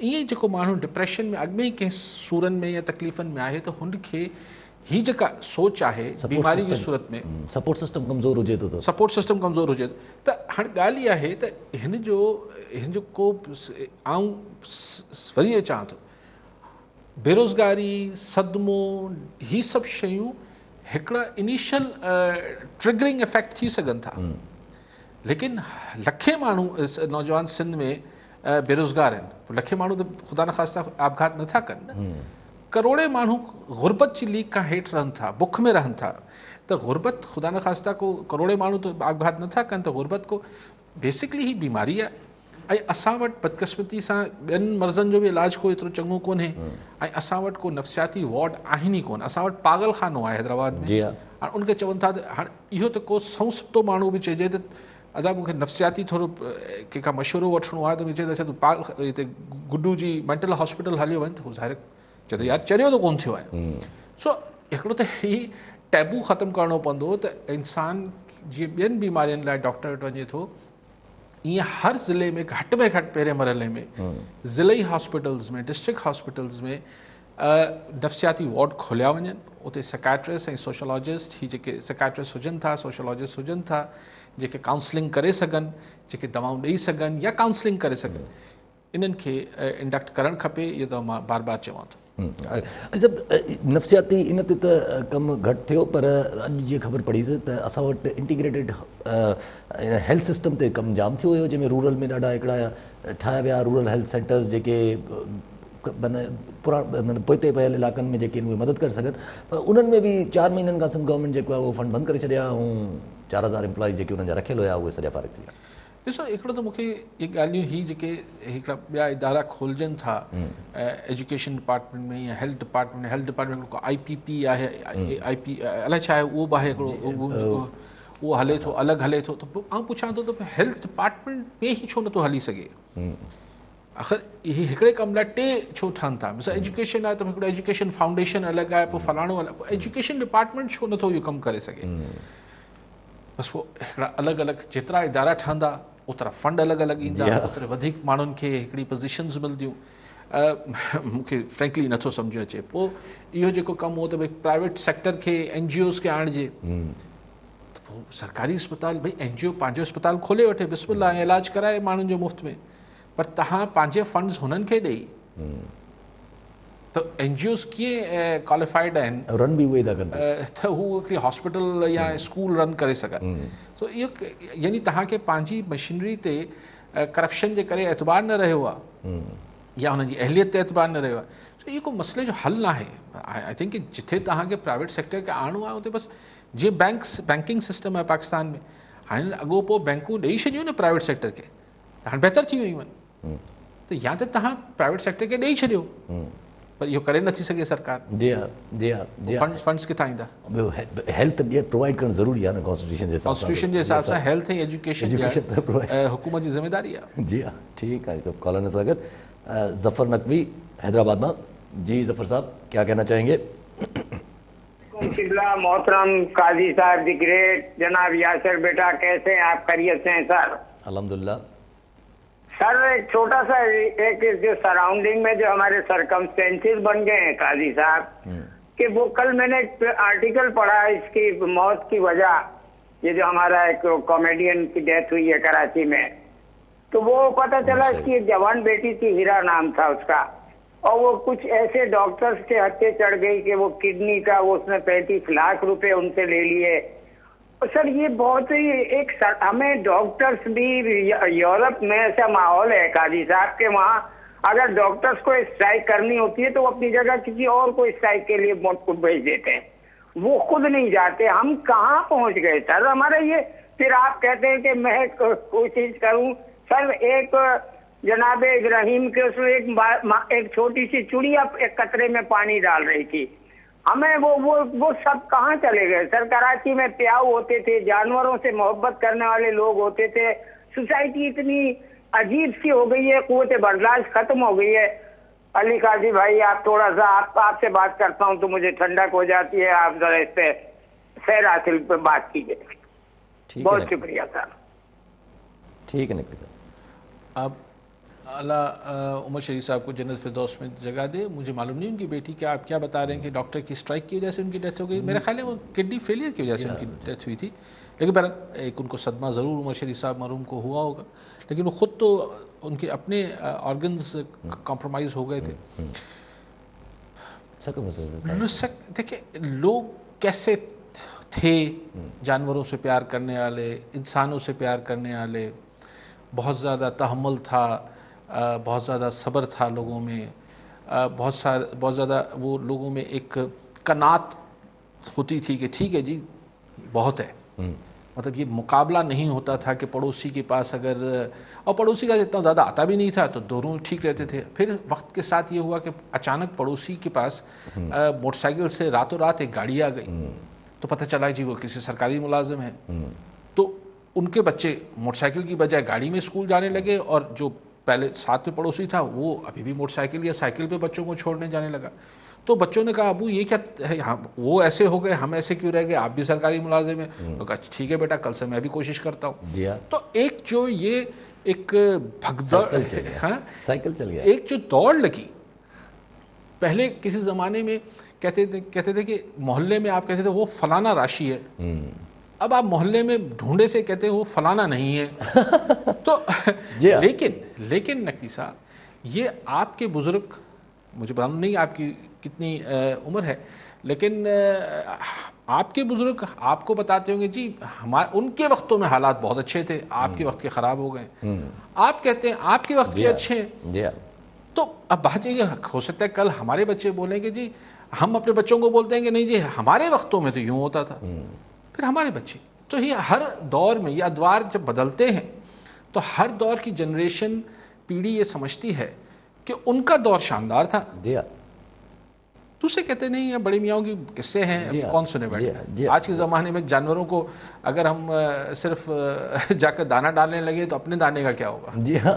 ईअं जेको माण्हू डिप्रेशन में अॻु में ई कंहिं सूरनि में या तकलीफ़ुनि में आहे, त हुनखे हीअ जेका सोच आहे बीमारी जी सूरत में, सपोर्ट सिस्टम कमज़ोर हुजे थो, त सपोर्ट सिस्टम कमज़ोर हुजे त हाणे ॻाल्हि इहा आहे त हिन जो को आऊं वरी अचां थो, बेरोज़गारी, सदमो, ही सभु शयूं हिकिड़ा इनिशियल ट्रिगरिंग इफेक्ट थी सघनि था। लेकिन लखे माण्हू नौजवान सिंध में बेरोज़गार आहिनि, लखे माण्हू त ख़ुदा न ख़ास्ता आपघात नथा कनि न। करोड़े माण्हू गुरबत जी लीक खां हेठि रहनि था, बुख में रहनि था, त गुरबत ख़ुदा न ख़ास्ता को करोड़े माण्हू त आपघात नथा कनि, त गुरबत को बेसिकली ही बीमारी आहे। ऐं असां वटि बदक़िस्मती सां ॿियनि मर्ज़नि जो बि इलाजु को एतिरो चङो कोन्हे, ऐं असां वटि को नफ़्सियाती वार्ड आहिनि ई कोन। असां वटि पागल खानो आहे हैदराबाद में। हाणे उनखे चवनि था त हाणे इहो त को सतो माण्हू बि चइजे त अदा मूंखे नफ़्सियाती थोरो कंहिंखां मशवरो वठिणो आहे, त मूंखे चए त पागल हिते गुड्डू जी मेंटल हॉस्पिटल हलियो वञे, त हू ज़ाहिर चए त यार चरियो त कोन थियो आहे। सो हिकिड़ो त हीउ टैबू ख़तमु करिणो पवंदो त इंसान जीअं ॿियनि बीमारियुनि लाइ डॉक्टर वटि वञे थो, ईअं हर ज़िले में घटि पहिरें मरहले में ज़िलई हॉस्पिटल्स में, डिस्ट्रिक्ट हॉस्पिटल्स में नफ़्सियाती वार्ड खोलिया वञनि। उते साइकाट्रिस्ट ऐं सोशोलॉजिस्ट, ही जेके साइकाट्रिस्ट हुजनि था, सोशोलॉजिस्ट हुजनि था, जेके काउंसलिंग करे सघनि, जेके दवाऊं ॾेई सघनि या काउंसलिंग करे सघनि, इन्हनि खे इंडक्ट करणु खपे। इहो त मां बार बार चवां थो। नफ़्सियाती इन ते त कमु घटि थियो, पर अॼु जीअं ख़बर पढ़ीसीं त असां वटि इंटीग्रेटेड हेल्थ सिस्टम ते कमु जाम थियो हुयो, जंहिंमें रूरल में ॾाढा हिकिड़ा ठाहिया विया रूरल हेल्थ सेंटर्स, जेके माना पोइते पियल इलाइक़नि में जेके उहे मदद करे सघनि। पर उन्हनि में बि 4 महीननि खां सिंध गवर्नमेंट जेको आहे उहो फंड बंदि करे छॾिया, ऐं 4000 एम्प्लॉइज़ जेके उन्हनि जा रखियल हुया उहे सॼा फारिग थी विया। ॾिसो, हिकिड़ो त मूंखे इहे ॻाल्हियूं ही जेके हिकिड़ा ॿिया इदारा खोलजनि था एजुकेशन डिपार्टमेंट में या हेल्थ डिपार्टमेंट को IPP आहे, अलाए छा आहे उहो बि आहे हिकिड़ो, उहो हले थो, अलॻि हले थो। त आउं पुछां थो त हेल्थ डिपार्टमेंट में ई छो नथो हली सघे? आख़िर इहे हिकिड़े कम लाइ टे छो ठहनि था? मिसाल एजुकेशन आहे त हिकिड़ो एजुकेशन फाउंडेशन अलॻि आहे, पोइ फलाणो अलॻि, पोइ एजुकेशन डिपार्टमेंट छो नथो इहो कमु करे सघे? बसि पोइ हिकिड़ा अलॻि अलॻि जेतिरा इदारा ठहंदा ओतिरा फंड अलॻि अलॻि ईंदा, ओतिरे वधीक माण्हुनि खे हिकिड़ी पोज़ीशन्स मिलंदियूं। मूंखे फ्रेंकली नथो सम्झ अचे। पोइ इहो जेको कमु हो त भई प्राइवेट सेक्टर खे NGOs खे आणिजे, त पोइ सरकारी अस्पताल, भई NGO पंहिंजो अस्पताल खोले वठे, बिस्मिल्लाह, ऐं इलाजु कराए माण्हुनि जो मुफ़्त में, पर तव्हां पंहिंजे फंड्स हुननि खे ॾेई त NGOs कीअं क्वालिफाइड आहिनि रन बि उहे था कनि त हू हिकिड़ी हॉस्पिटल या स्कूल रन करे सघनि? सो इहो यानी तव्हांखे पंहिंजी मशीनरी ते करप्शन जे करे एतबार न रहियो आहे या हुनजी अहलियत ते एतबार न रहियो आहे। सो इहो को मसइले जो हल न आहे। आई थिंक कि जिथे तव्हांखे प्राइवेट सेक्टर खे आणिणो आहे उते बसि जीअं बैंकिंग सिस्टम आहे पाकिस्तान में, हाणे अॻो पोइ बैंकूं ॾेई छॾियूं न प्राइवेट सेक्टर खे, हाणे बहितर थी वियूं आहिनि। त या त तव्हां प्राइवेट सेक्टर खे ॾेई छॾियो, पर इहो करे नथी सघे सरकार। जी हा, जी हा, जी हा। फंड्स किथां ईंदा? हेल्थ प्रोवाइड करणु ज़रूरी आहे न कॉन्स्टिट्यूशन जे हिसाब सां। कॉन्स्टिट्यूशन जे हिसाब सां हेल्थ ऐं एजुकेशन हुकूमत जी ज़िम्मेदारी आहे। जी हा, ठीकु आहे। सब कॉलर सां गॾु ज़फ़र नकवी हैदराबाद मां। जी ज़फ़र साहब, क्या कहना चाहेंगे? मोहतरम काजी साहब दी ग्रेट, जनाब यासर बेटा, कैसे हैं आप? खैरियत से हैं सर? अल्हम्दुलिल्लाह सर, एक छोटा सा एक जो सराउंडिंग में जो हमारे सरकमस्टेंसेस बन गए हैं काजी साहब, कि वो कल मैंने एक आर्टिकल पढ़ा इसकी मौत की वजह, ये जो हमारा एक कॉमेडियन की डेथ हुई है कराची में, तो वो पता चला इसकी एक जवान बेटी थी, हीरा नाम था उसका, और वो कुछ ऐसे डॉक्टर्स के हत्थे चढ़ गई कि वो किडनी का वो उसने 35 लाख रुपए उनसे ले लिए। सर ये बहुत ही एक हमें डॉक्टर्स भी, यूरोप में ऐसा माहौल है काजी साहब के वहाँ अगर डॉक्टर्स को स्ट्राइक करनी होती है तो वो अपनी जगह किसी और को स्ट्राइक के लिए भेज देते हैं, वो खुद नहीं जाते। हम कहाँ पहुँच गए सर हमारा ये? फिर आप कहते हैं कि मैं कोशिश करूँ। सर एक जनाब इब्राहिम के उसमें एक छोटी सी चुड़िया एक कतरे में पानी डाल रही थी, हमें वो सब कहाँ चले गए सर? कराची में प्याऊ होते थे, जानवरों से मोहब्बत करने वाले लोग होते थे। सोसाइटी इतनी अजीब सी हो गई है, कुव्वत बर्दाश्त खत्म हो गई है। अली काजी भाई, आप थोड़ा सा आपसे बात करता हूँ तो मुझे ठंडक हो जाती है, आप जरा इस पे खैर हासिल पे बात कीजिए। बहुत शुक्रिया सर। ठीक है नकवी साहब। अब अल्लाह उमर शरीफ साहब को जन्नत फिरदौस में जगह दे। मुझे मालूम नहीं उनकी बेटी क्या, आप क्या बता रहे हैं कि डॉक्टर की स्ट्राइक की वजह से उनकी डेथ हो गई? मेरा ख्याल है वो किडनी फेलियर की वजह से उनकी डेथ हुई थी, लेकिन बहरहाल एक उनको सदमा ज़रूर उमर शरीफ साहब मरहूम को हुआ होगा, लेकिन वो ख़ुद तो उनके अपने ऑर्गन्स कॉम्प्रोमाइज़ हो गए थे। देखिए लोग कैसे थे, जानवरों से प्यार करने वाले, इंसानों से प्यार करने वाले, बहुत ज़्यादा तहम्मुल था, बहुत ज़्यादा सब्र था लोगों में, बहुत ज़्यादा वो लोगों में एक कनात होती थी कि ठीक है जी बहुत है। मतलब ये मुकाबला नहीं होता था कि पड़ोसी के पास अगर, और पड़ोसी का इतना ज़्यादा आता भी नहीं था तो दोनों ठीक रहते थे। फिर वक्त के साथ ये हुआ कि अचानक पड़ोसी के पास मोटरसाइकिल से रातों रात एक गाड़ी आ गई, तो पता चला जी वो किसी सरकारी मुलाजिम है, तो उनके बच्चे मोटरसाइकिल की बजाय गाड़ी में स्कूल जाने लगे, और जो पहले साथ में पड़ोसी था वो अभी भी मोटरसाइकिल या साइकिल पे बच्चों को छोड़ने जाने लगा। तो बच्चों ने कहा अबू ये क्या है, वो ऐसे हो गए, हम ऐसे क्यों रह गए, आप भी सरकारी मुलाजिम हैं। तो कहा ठीक है बेटा, कल से मैं भी कोशिश करता हूँ। तो एक जो ये एक भगदड़, हाँ साइकिल चल गया, एक जो दौड़ लगी। पहले किसी ज़माने में कहते थे कि मोहल्ले में आप कहते थे वो फलाना राशि है, अब आप मोहल्ले में ढूंढे से कहते हैं वो फलाना नहीं है। तो लेकिन नकवी साहब, ये आपके बुजुर्ग, मुझे पता नहीं आपकी कितनी उम्र है, लेकिन आपके बुजुर्ग आपको बताते होंगे जी उनके वक्तों में हालात बहुत अच्छे थे, आपके वक्त के ख़राब हो गए। आप कहते हैं आपके वक्त के अच्छे हैं। तो अब बात ये हो सकता है कल हमारे बच्चे बोलेंगे जी, हम अपने बच्चों को बोलते हैं कि नहीं जी हमारे वक्तों में तो यूँ होता था, फिर हमारे बच्चे। तो ये हर दौर में ये अदवार जब बदलते हैं तो हर दौर की जनरेशन पीढ़ी ये समझती है कि उनका दौर शानदार था। दूसरे कहते नहीं, ये बड़े मियाँओं की किस्से हैं, कौन सुने बैठे। आज के ज़माने में जानवरों को अगर हम सिर्फ जाकर दाना डालने लगे तो अपने दाने का क्या होगा। जी हाँ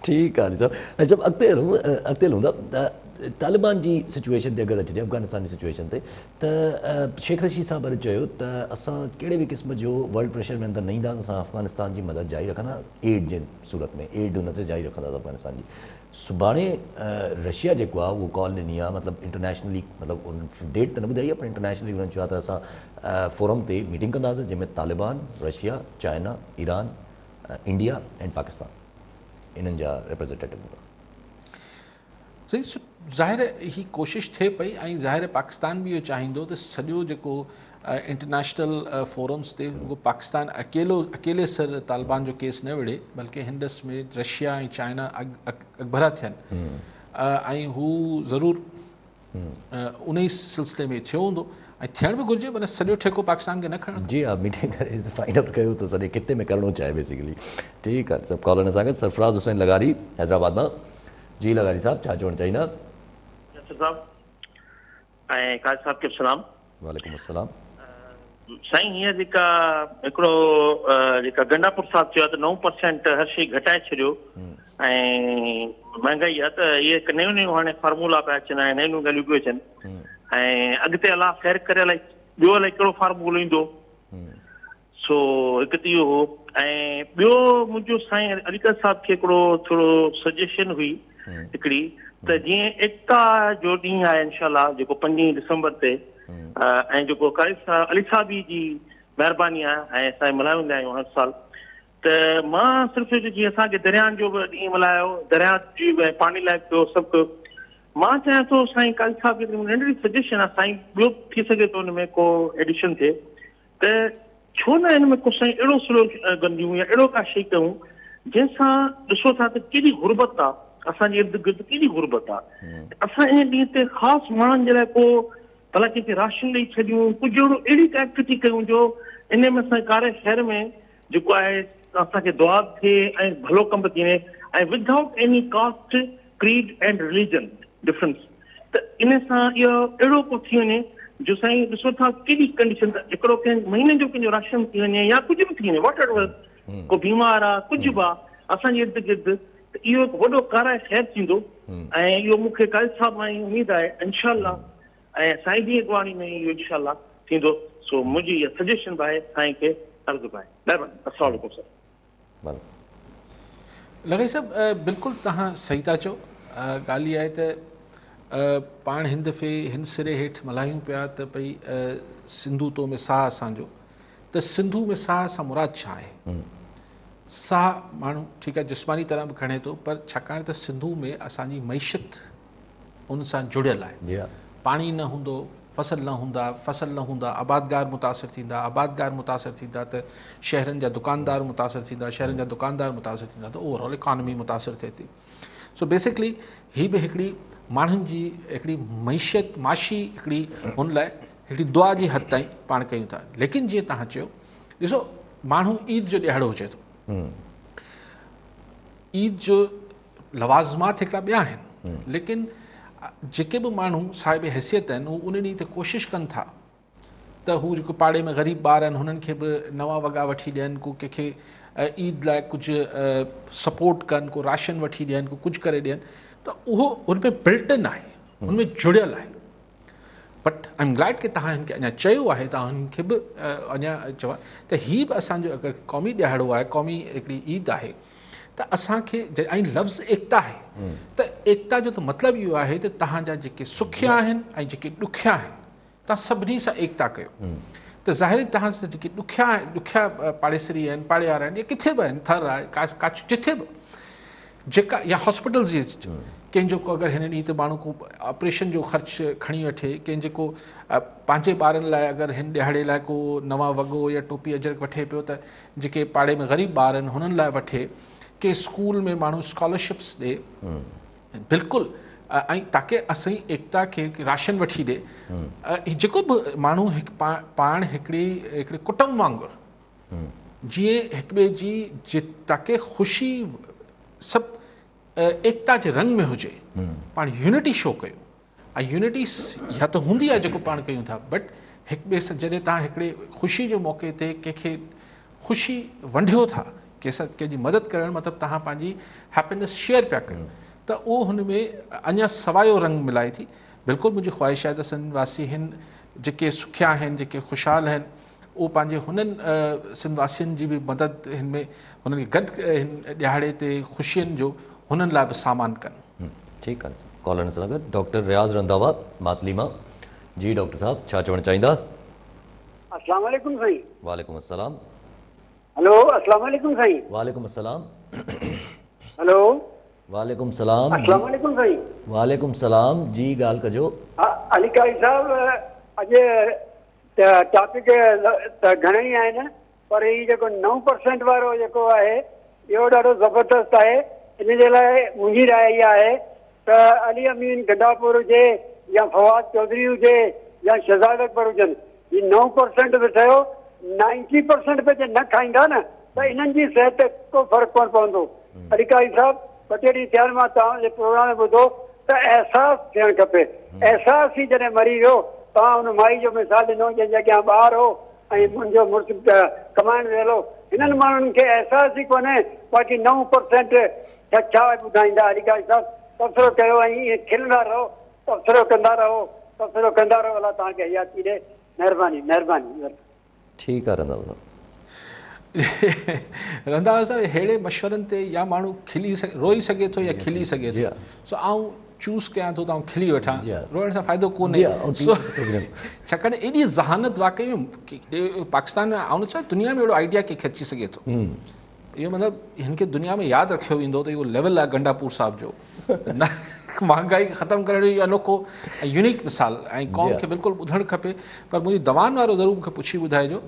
ठीकु आहे साहब. जब अॻिते हलूं था तालिबान जी सिचुएशन ते अगरि अचिजे, अफ़गानिस्तान जी सिचुएशन ते, त शेख रशीद साहब अॼु चयो त असां कहिड़े बि क़िस्म जो वर्ल्ड प्रेशर में अंदरि न ईंदासीं, असां अफ़गानिस्तान जी मदद जारी रखंदा, एड जे सूरत में एड हुन ते जारी रखंदासीं अफ़गानिस्तान जी. सुभाणे रशिया जेको आहे उहो कॉल ॾिनी आहे, मतिलबु इंटरनेशनली, मतिलबु उन डेट त न ॿुधाई आहे पर इंटरनेशनली उन्हनि चयो आहे त असां फोरम ते मीटिंग कंदासीं जंहिंमें Taliban, Russia, China, Iran, India and Pakistan इन्हनि जा रिप्रेज़ेंटेटिव हूंदा. सही, ज़ाहिर ही कोशिशि थिए पई ऐं ज़ाहिर पाकिस्तान बि इहो चाहींदो त सॼो जेको इंटरनेशनल फोरम्स ते उहो पाकिस्तान अकेले सर तालिबान जो केस न विढ़े, बल्कि हिन ॾिस में रशिया ऐं चाइना अॻभरा थियनि ऐं हू ज़रूरु उन ई सिलसिले में थियो हूंदो ऐं थियण बि घुरिजे, पर सॼो ठेको पाकिस्तान खे न खणणु. जी हा, मीटिंग करे फाइंड आउट कयो त सॼे खिते में करिणो चाहे बेसिकली. ठीकु आहे सभु कॉलर सां गॾु सरफराज़ हुसैन लगारी हैदराबाद मां. जी लगारी साहब, छा चवणु चाहींदा? साहब ऐं काज़ी साहब खे सलाम. वालेकुम अस्सलाम. साईं, हीअं जेका हिकिड़ो जेका गंडापुर साहब चयो आहे त 9% हर शइ घटाए छॾियो ऐं महांगाई आहे, त इहे हिकु नयूं नयूं हाणे फार्मूला पिया अचनि ऐं नयूं नयूं ॻाल्हियूं पियूं अचनि ऐं अॻिते अलाह ख़ैर करे अलाए ॿियो अलाए कहिड़ो फार्मूलो ईंदो. सो हिकु त इहो हो ऐं ॿियो मुंहिंजो साईं अलीगढ़ साहब खे हिकिड़ो थोरो सजेशन हुई हिकिड़ी, त जीअं एकता जो ॾींहुं आहे इनशाअल्लाह जेको 5 दिसंबर ते ऐं जेको अली साहब जी महिरबानी आहे ऐं असां मल्हाईंदा आहियूं हर साल, त मां सिर्फ़ु जीअं असांखे दरियाहनि जो बि ॾींहुं मल्हायो, दरिया जी पाणी लाइ कयो सभु कयो, मां चाहियां थो साईं काज़ी साहब खे नंढड़ी सजेशन आहे साईं, ॿियो थी सघे थो हुन में को एडिशन थिए, त छो न हिन में को साईं अहिड़ो स्लो कंदियूं या अहिड़ो का शइ कयूं जंहिंसां ॾिसो था त केॾी गुरबत आहे असांजे इर्द गिर्द, केॾी गुरबत आहे. असां इन ॾींहं ते ख़ासि माण्हुनि जे लाइ को भला कंहिंखे राशन ॾेई छॾियूं, कुझु अहिड़ो अहिड़ी का एक्टिविटी कयूं जो इन में असां कारे शहर में जेको आहे असांखे दुआ थिए ऐं भलो कमु थी वञे ऐं without any caste, creed and religion difference. त इन सां इहो अहिड़ो को थी वञे जो साईं ॾिसो था केॾी कंडीशन, हिकिड़ो कंहिं महीने जो कंहिंजो राशन थी वञे या कुझु बि थी वञे, वॉट एवर, को बीमार आहे कुझु बि आहे असांजे इर्द गिर्द, त इहो हिकु वॾो काराए ख़ैर थींदो ऐं इहो मूंखे काज़ी साहब मां उमेदु आहे इनशाअल्लाह ऐं साईं जी अॻवानी में इहो इनशाअल्लाह थींदो. सो मुंहिंजी इहा सजेशन बि आहे साईं खे अर्ज़ु बि आहे. महिरबानी. अस्सलाम वालेकुम सर. लगाई साहब, बिल्कुलु तव्हां सही था चओ. ॻाल्हि इहा आहे त पाण हिन दफ़े हिन सिरे हेठि मल्हायूं पिया त भई सिंधु तो में साह असांजो, त सिंधु में साह सां मुराद छा आहे? साह माण्हू ठीकु आहे जिस्मानी तरह बि खणे थो, पर छाकाणि त सिंधु में असांजी मईशत उन सां जुड़ियल आहे. पाणी न हूंदो, फसल न हूंदा, आबादगार मुतासिर थींदा त शहरनि जा दुकानदार मुतासिर थींदा, त ओवरऑल इकॉनमी मुतासिर थिए थी. सो बेसिकली ही बि हिकिड़ी माण्हुनि जी हिकिड़ी मईशत माशी हिकिड़ी हुन लाइ हिकिड़ी दुआ जी हद ताईं पाण कयूं था. लेकिन जीअं तव्हां चयो, ॾिसो माण्हू ईद जो ॾियारो हुजे थो, ईद जो लवाज़मात हिकिड़ा ॿिया आहिनि, लेकिन जेके बि माण्हू साहिब हैसियत आहिनि उहे उन ॾींहं ते कोशिशि कनि था त हू जेको पाड़े में ग़रीब ॿार आहिनि हुननि खे बि नवां वॻा वठी ॾियनि, को कंहिंखे ईद लाइ कुझु सपोर्ट कनि, को राशन वठी ॾियनि, को कुझु करे ॾियनि, त उहो हुनमें बिल्ट इन आहे, हुनमें जुड़ियल आहे. बट आई एम ग्लैड कि तव्हां हिनखे अञा चयो आहे, तव्हां हिनखे बि अञा चयो त हीअ बि असांजो अगरि क़ौमी ॾियारो आहे, क़ौमी हिकिड़ी ईद आहे, त असांखे ऐं लफ़्ज़ एकता आहे, त एकता जो त मतिलबु इहो आहे त तव्हांजा जेके सुखिया आहिनि ऐं जेके ॾुखिया आहिनि तव्हां सभिनी सां एकता कयो. त ज़ाहिर तव्हां सां जेके ॾुखिया पाड़ेसरी आहिनि, पाड़े वारा आहिनि, या किथे बि आहिनि, थर आहे, काच जिथे बि जेका, या हॉस्पिटल्स जी कंहिंजो को अगरि हिन ॾींहं ते माण्हू को ऑपरेशन जो ख़र्चु खणी वठे, कंहिंजे को पंहिंजे ॿारनि लाइ अगरि हिन ॾियारे लाइ को नवां वॻो या टोपी अजरक वठे पियो, त जेके पाड़े में ग़रीब ॿार आहिनि हुननि लाइ वठे, के स्कूल में माण्हू स्कॉलरशिप्स ॾे, बिल्कुलु, ऐं ताकी असां एकता खे राशन वठी ॾे. जेको बि माण्हू पाण हिकिड़े कुटुंब वांगुरु जीअं हिक ॿिए जी ताकी ख़ुशी सभु एकता जे रंग में हुजे, पाण यूनिटी शो कयो. ऐं यूनिटी या त हूंदी आहे जेको पाण कयूं था, बट हिक ॿिए सां जॾहिं तव्हां हिकिड़े ख़ुशी जे मौक़े ते कंहिंखे ख़ुशी वंडियो था कंहिंजी मदद करणु मतिलबु तव्हां पंहिंजी हैप्पीनेस शेयर पिया कयो त उहो हुन में अञा सवायो रंग मिलाए थी। बिल्कुलु मुंहिंजी ख़्वाहिश आहे त सिंध वासी आहिनि जेके सुखिया आहिनि, जेके ख़ुशहाल आहिनि, उहो पंहिंजे हुननि सिंध वासियुनि जी बि मदद हिन में हुननि खे गॾु हिन ॾियारे ते ख़ुशियुनि जो हुननि लाइ बि सामान कनि। ठीकु आहे। कॉलर सां गॾु डॉक्टर रियाज़ रंधावा मातलीमा। जी डॉक्टर साहब, छा चवणु चाहींदा? अस्सलाम वालेकुम साईं। वालेकुम अस्सलाम। हेलो, अस्सलाम वालेकुम साईं। वालेकुम अस्सलाम। हेलो, वालेकुम सलाम। अस्सलाम वालेकुम साईं। वालेकुम सलाम। जी ॻाल्हि कजो। अली कारी साहब, अॼु टॉपिक त घणेई आहिनि, पर हीउ जेको 9% वारो जेको आहे इहो ॾाढो ज़बरदस्त आहे। इन जे लाइ मुंहिंजी राय इहा आहे त अली अमीन गंडापुर हुजे या फवाद चौधरी हुजे या शहज़ाद अकबर हुजनि, हीउ 9% बि ठहियो, 90% बि न खाईंदा न त इन्हनि जी सिहत ते को फ़र्क़ु कोन पवंदो। अली कारी साहब, ॿ टे ॾींहं थिया मां तव्हांजे प्रोग्राम में ॿुधो त अहसासु थियणु खपे। अहसासु ई जॾहिं मरी वियो, तव्हां हुन माई जो मिसाल ॾिनो जंहिंजे अॻियां ॿार हो ऐं मुंहिंजो मुड़ुसु कमाइण वियल हो। हिननि माण्हुनि खे अहसासु ई कोन्हे, बाक़ी 9% छा ॿुधाईंदा। अली कारी साहब, तबसरो कयो ऐं ईअं खिलंदा रहो, तबसरो कंदा रहो, तबसरो कंदा रहो। अलाह तव्हांखे हयाती ॾे। महिरबानी महिरबानी। ठीकु आहे रंधावा साहब। रंधावा साहब, अहिड़े मशवरनि ते या माण्हू खिली रोई सघे थो या खिली सघे थो। सो आउं चूज़ कयां थो त आउं खिली वठां, रोइण सां फ़ाइदो कोन्हे। छाकाणि एॾी ज़हानत वाक़ई में पाकिस्तान में आउं छा दुनिया में अहिड़ो आइडिया कंहिंखे अची सघे थो। इहो मतिलबु हिन खे दुनिया में यादि रखियो वेंदो त इहो लेवल आहे गंडापुर साहब जो। न महांगाई खे ख़तमु करण जो अनोखो ऐं यूनिक मिसाल ऐं क़ौम खे बिल्कुलु ॿुधणु खपे। पर मुंहिंजी दवाउनि वारो ज़रूरु मूंखे पुछी ॿुधाइजो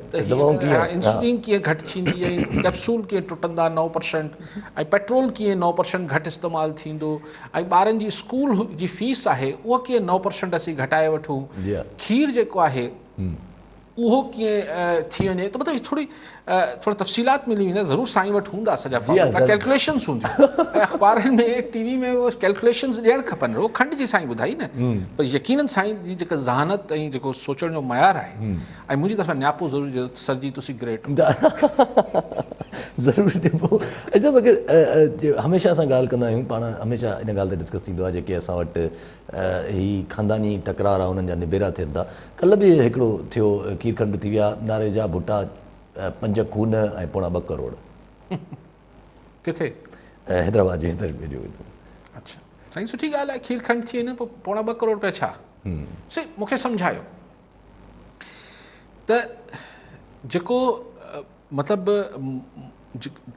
त इंसुलिन कीअं घटि थींदी ऐं कैप्सूल कीअं टुटंदा 9% ऐं पेट्रोल कीअं 9% घटि इस्तेमालु थींदो ऐं ॿारनि जी स्कूल जी फीस आहे उहा कीअं 9% असीं घटाए वठूं, खीर जेको आहे उहो कीअं थी वञे। त मतिलबु थोरी तफ़सीलात मिली वेंदा। ज़रूरु साईं वटि हूंदा सॼा कैलकुलेशन्स हूंदियूं ऐं अख़बारनि में टीवी में उहे कैलकुलेशन्स ॾियणु खपनि। उहो खंड जी साईं ॿुधाई न, पर यकीननि साईं जी जेका ज़हानत ऐं जेको सोचण जो मयार आहे ऐं मुंहिंजी तरफ़ां न्यापो ज़रूरु सर जी तुसीं ग्रेट ज़रूरु ॾिबो। अच्छा, अगरि हमेशह असां ॻाल्हि कंदा आहियूं, पाण हमेशह इन ॻाल्हि ते डिस्कस थींदो आहे जेके असां वटि ही ख़ानदानी तकरार आहे उन्हनि जा निबेरा थियनि था। कल्ह बि हिकिड़ो थियो, खीरखंड थी विया, नारे जा भुटा, 5 खून ऐं पोणा 2 करोड़। किथे? हैदराबाद जे अंदरि वेझो। अच्छा साईं, सुठी ॻाल्हि आहे। खीरखंड थी वञे, पोइ पोणा 2 करोड़ रुपया छा? सही, मूंखे सम्झायो त जेको मतिलबु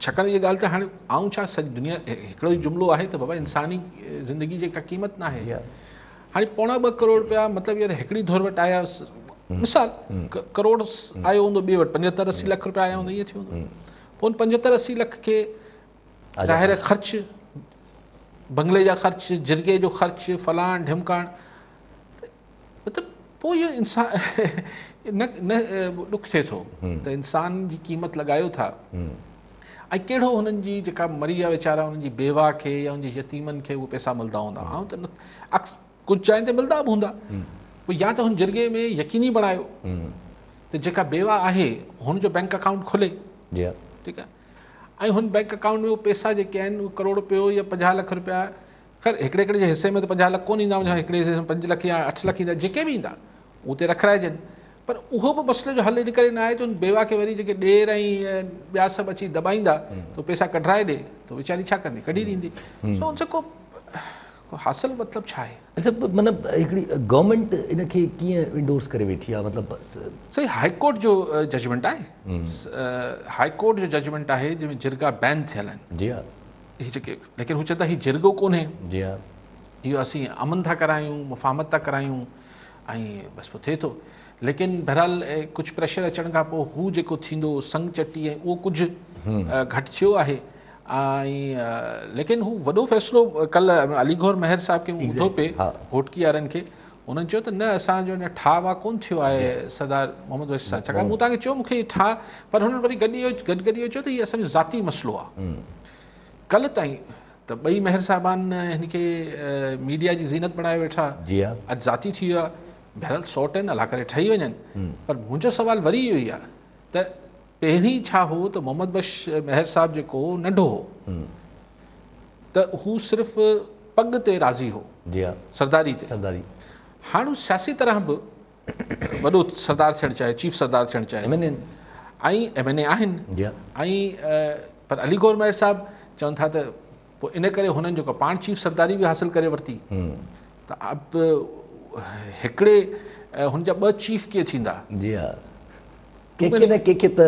छाकाणि इहा ॻाल्हि त हाणे आऊं छा सॼी दुनिया हिकिड़ो ई जुमिलो आहे त बाबा इंसानी ज़िंदगी जी का क़ीमत न आहे। हाणे पोणा 2 करोड़ रुपया मतिलबु इहा त हिकिड़ी धोर वटि आया, मिसाल करोड़ आयो हूंदो, ॿिए वटि 75-80 लख रुपया आया हूंदा, ईअं थी हूंदो। पोइ 75-80 लख खे ज़ाहिर ख़र्च, बंगले जा ख़र्च, जिरगे जो ख़र्च, फलाण ढिमकाण, मतिलबु पोइ इहो इंसान न ॾुख थिए थो त इंसान जी क़ीमत लॻायो था ऐं कहिड़ो हुननि जी जेका मरी विया वीचारा उन्हनि जी बेवा खे या उनजे यतीमनि खे उहे पैसा मिलंदा हूंदा। ऐं त कुझु जाइ ते मिलंदा बि हूंदा। पोइ या त हुन जिरगे में यकीनी बणायो त जेका बेवा आहे हुनजो बैंक अकाउंट खुले, ठीकु आहे, ऐं हुन बैंक अकाउंट में उहे पैसा जेके आहिनि उहे करोड़ रुपयो या 50 लख रुपया, ख़ैर हिकिड़े हिकिड़े जे हिसे में त 50 लख कोन ईंदा, हिकिड़े हिसे में 5 लख या 8 लख ईंदा, जेके बि ईंदा उते रखाइजनि। पर उहो बि मसइले जो हल इन करे न आहे त हुन बेवा खे वरी जेके ॾेर ऐं ॿिया सभु अची दॿाईंदा त पैसा कढाए ॾे त वीचारी छा कंदी, कढी ॾींदी। सो जेको हासिल मतिलबु छा आहे? अच्छा, मतिलबु हिकिड़ी गवर्नमेंट इन खे कीअं इंडोर्स करे वेठी आहे? मतिलबु सही, हाईकोर्ट जो जजमेंट आहे, हाईकोर्ट जो जजमेंट आहे जंहिंमें जिरगा बैन थियल आहिनि। जी हा, हीअ जेके, लेकिन हू चवनि था हीउ जिरगो कोन्हे, जी हा, इहो असीं अमन था करायूं, मुफ़ाहमत था करायूं ऐं बसि पोइ थिए थो। लेकिन बहरहाल कुझु प्रेशर अचण खां पोइ हू जेको थींदो संग चटी ऐं उहो कुझु घटि थियो आहे। ऐं लेकिन हू वॾो फ़ैसिलो कल्ह अलीगौर मेहर साहिब खे ॿुधो पिए, होटकी वारनि खे, उन्हनि चयो त न असांजो अञा ठाह वाह कोन थियो आहे सरदार मोहम्मद वैस साहब। छाकाणि मूं तव्हांखे चयो मूंखे इहो ठाह, पर हुननि वरी गॾु इहो चयो त हीअ असांजो ज़ाती मसइलो आहे। कल्ह ताईं त ॿई मेहर साहिबान हिन खे मीडिया जी ज़ीनत बणाए वेठा, अॼु ज़ाती थी वियो आहे। बहरहाल 100 टन अला करे ठही वञनि, पर मुंहिंजो सवाल वरी इहो ई आहे त पहिरीं छा हो त मोहम्मद बख्श मेहर साहब जेको नंढो हो त हू सिर्फ़ु पग ते राज़ी हो, जी हाँ, सरदारी ते। सरदारी हाणे हू सियासी तरह बि वॾो सरदार थियणु चाहे, चीफ सरदार थियणु चाहे, MNN ऐं MNA आहिनि, जी हाँ, ऐं पर अली गौर मेहर साहब चवनि था त पोइ इन करे हुननि जेको पाण चीफ सरदारी बि हासिलु करे वरिती। त अब हिकिड़े हुनजा 2 चीफ कीअं थींदा? जी हाँ, कंहिंखे न कंहिंखे त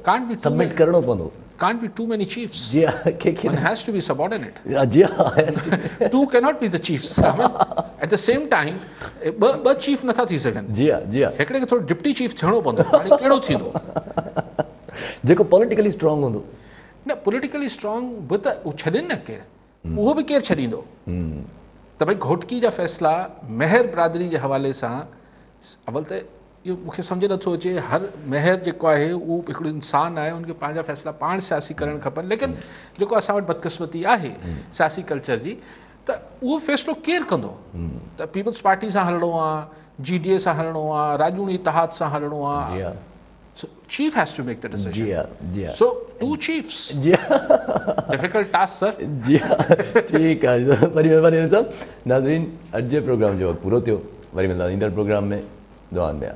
Can't be सबमिट करिणो पवंदो। can't be too many chiefs. जी हाँ, कंहिंखे One has to be subordinate. जी हाँ, Two cannot be the chiefs. I mean, at the same time, ॿ चीफ नथा थी सघनि। जी हाँ, जी हाँ, हिकिड़े खे थोरो डिप्टी चीफ थियणो पवंदो। हाणे कहिड़ो थींदो? जेको पॉलिटिकली स्ट्रॉन्ग हूंदो। न पॉलिटिकली स्ट्रॉन्ग बि त उहो छॾनि न केरु, उहो बि केरु छॾींदो? त भई घोटकी जा फ़ैसिला मेहर बिरादरी जे हवाले सां अवल त इहो मूंखे सम्झ नथो अचे। हर मेहर जेको आहे उहो हिकिड़ो इंसानु आहे, उनखे पंहिंजा फ़ैसिला पाण सियासी करणु खपनि। लेकिन जेको असां वटि बदकिस्मती आहे सियासी कल्चर जी, त उहो फ़ैसिलो केरु कंदो? त पीपल्स पार्टी सां हलणो आहे, GDA सां हलणो आहे, राजूनी इतिहाद सां हलणो जी आहे। हाँ, So, chief has to make the ji decision. हाँ, जी हाँ, So, 2 chiefs. जी हाँ, Difficult task, sir. जी हाँ, ठीकु आहे। वरी महिरबानी साहब। नाज़रीन, अॼु जे प्रोग्राम जो वक़्तु पूरो थियो। वरी मिलंदा ईंदड़ प्रोग्राम में। दुआनि में।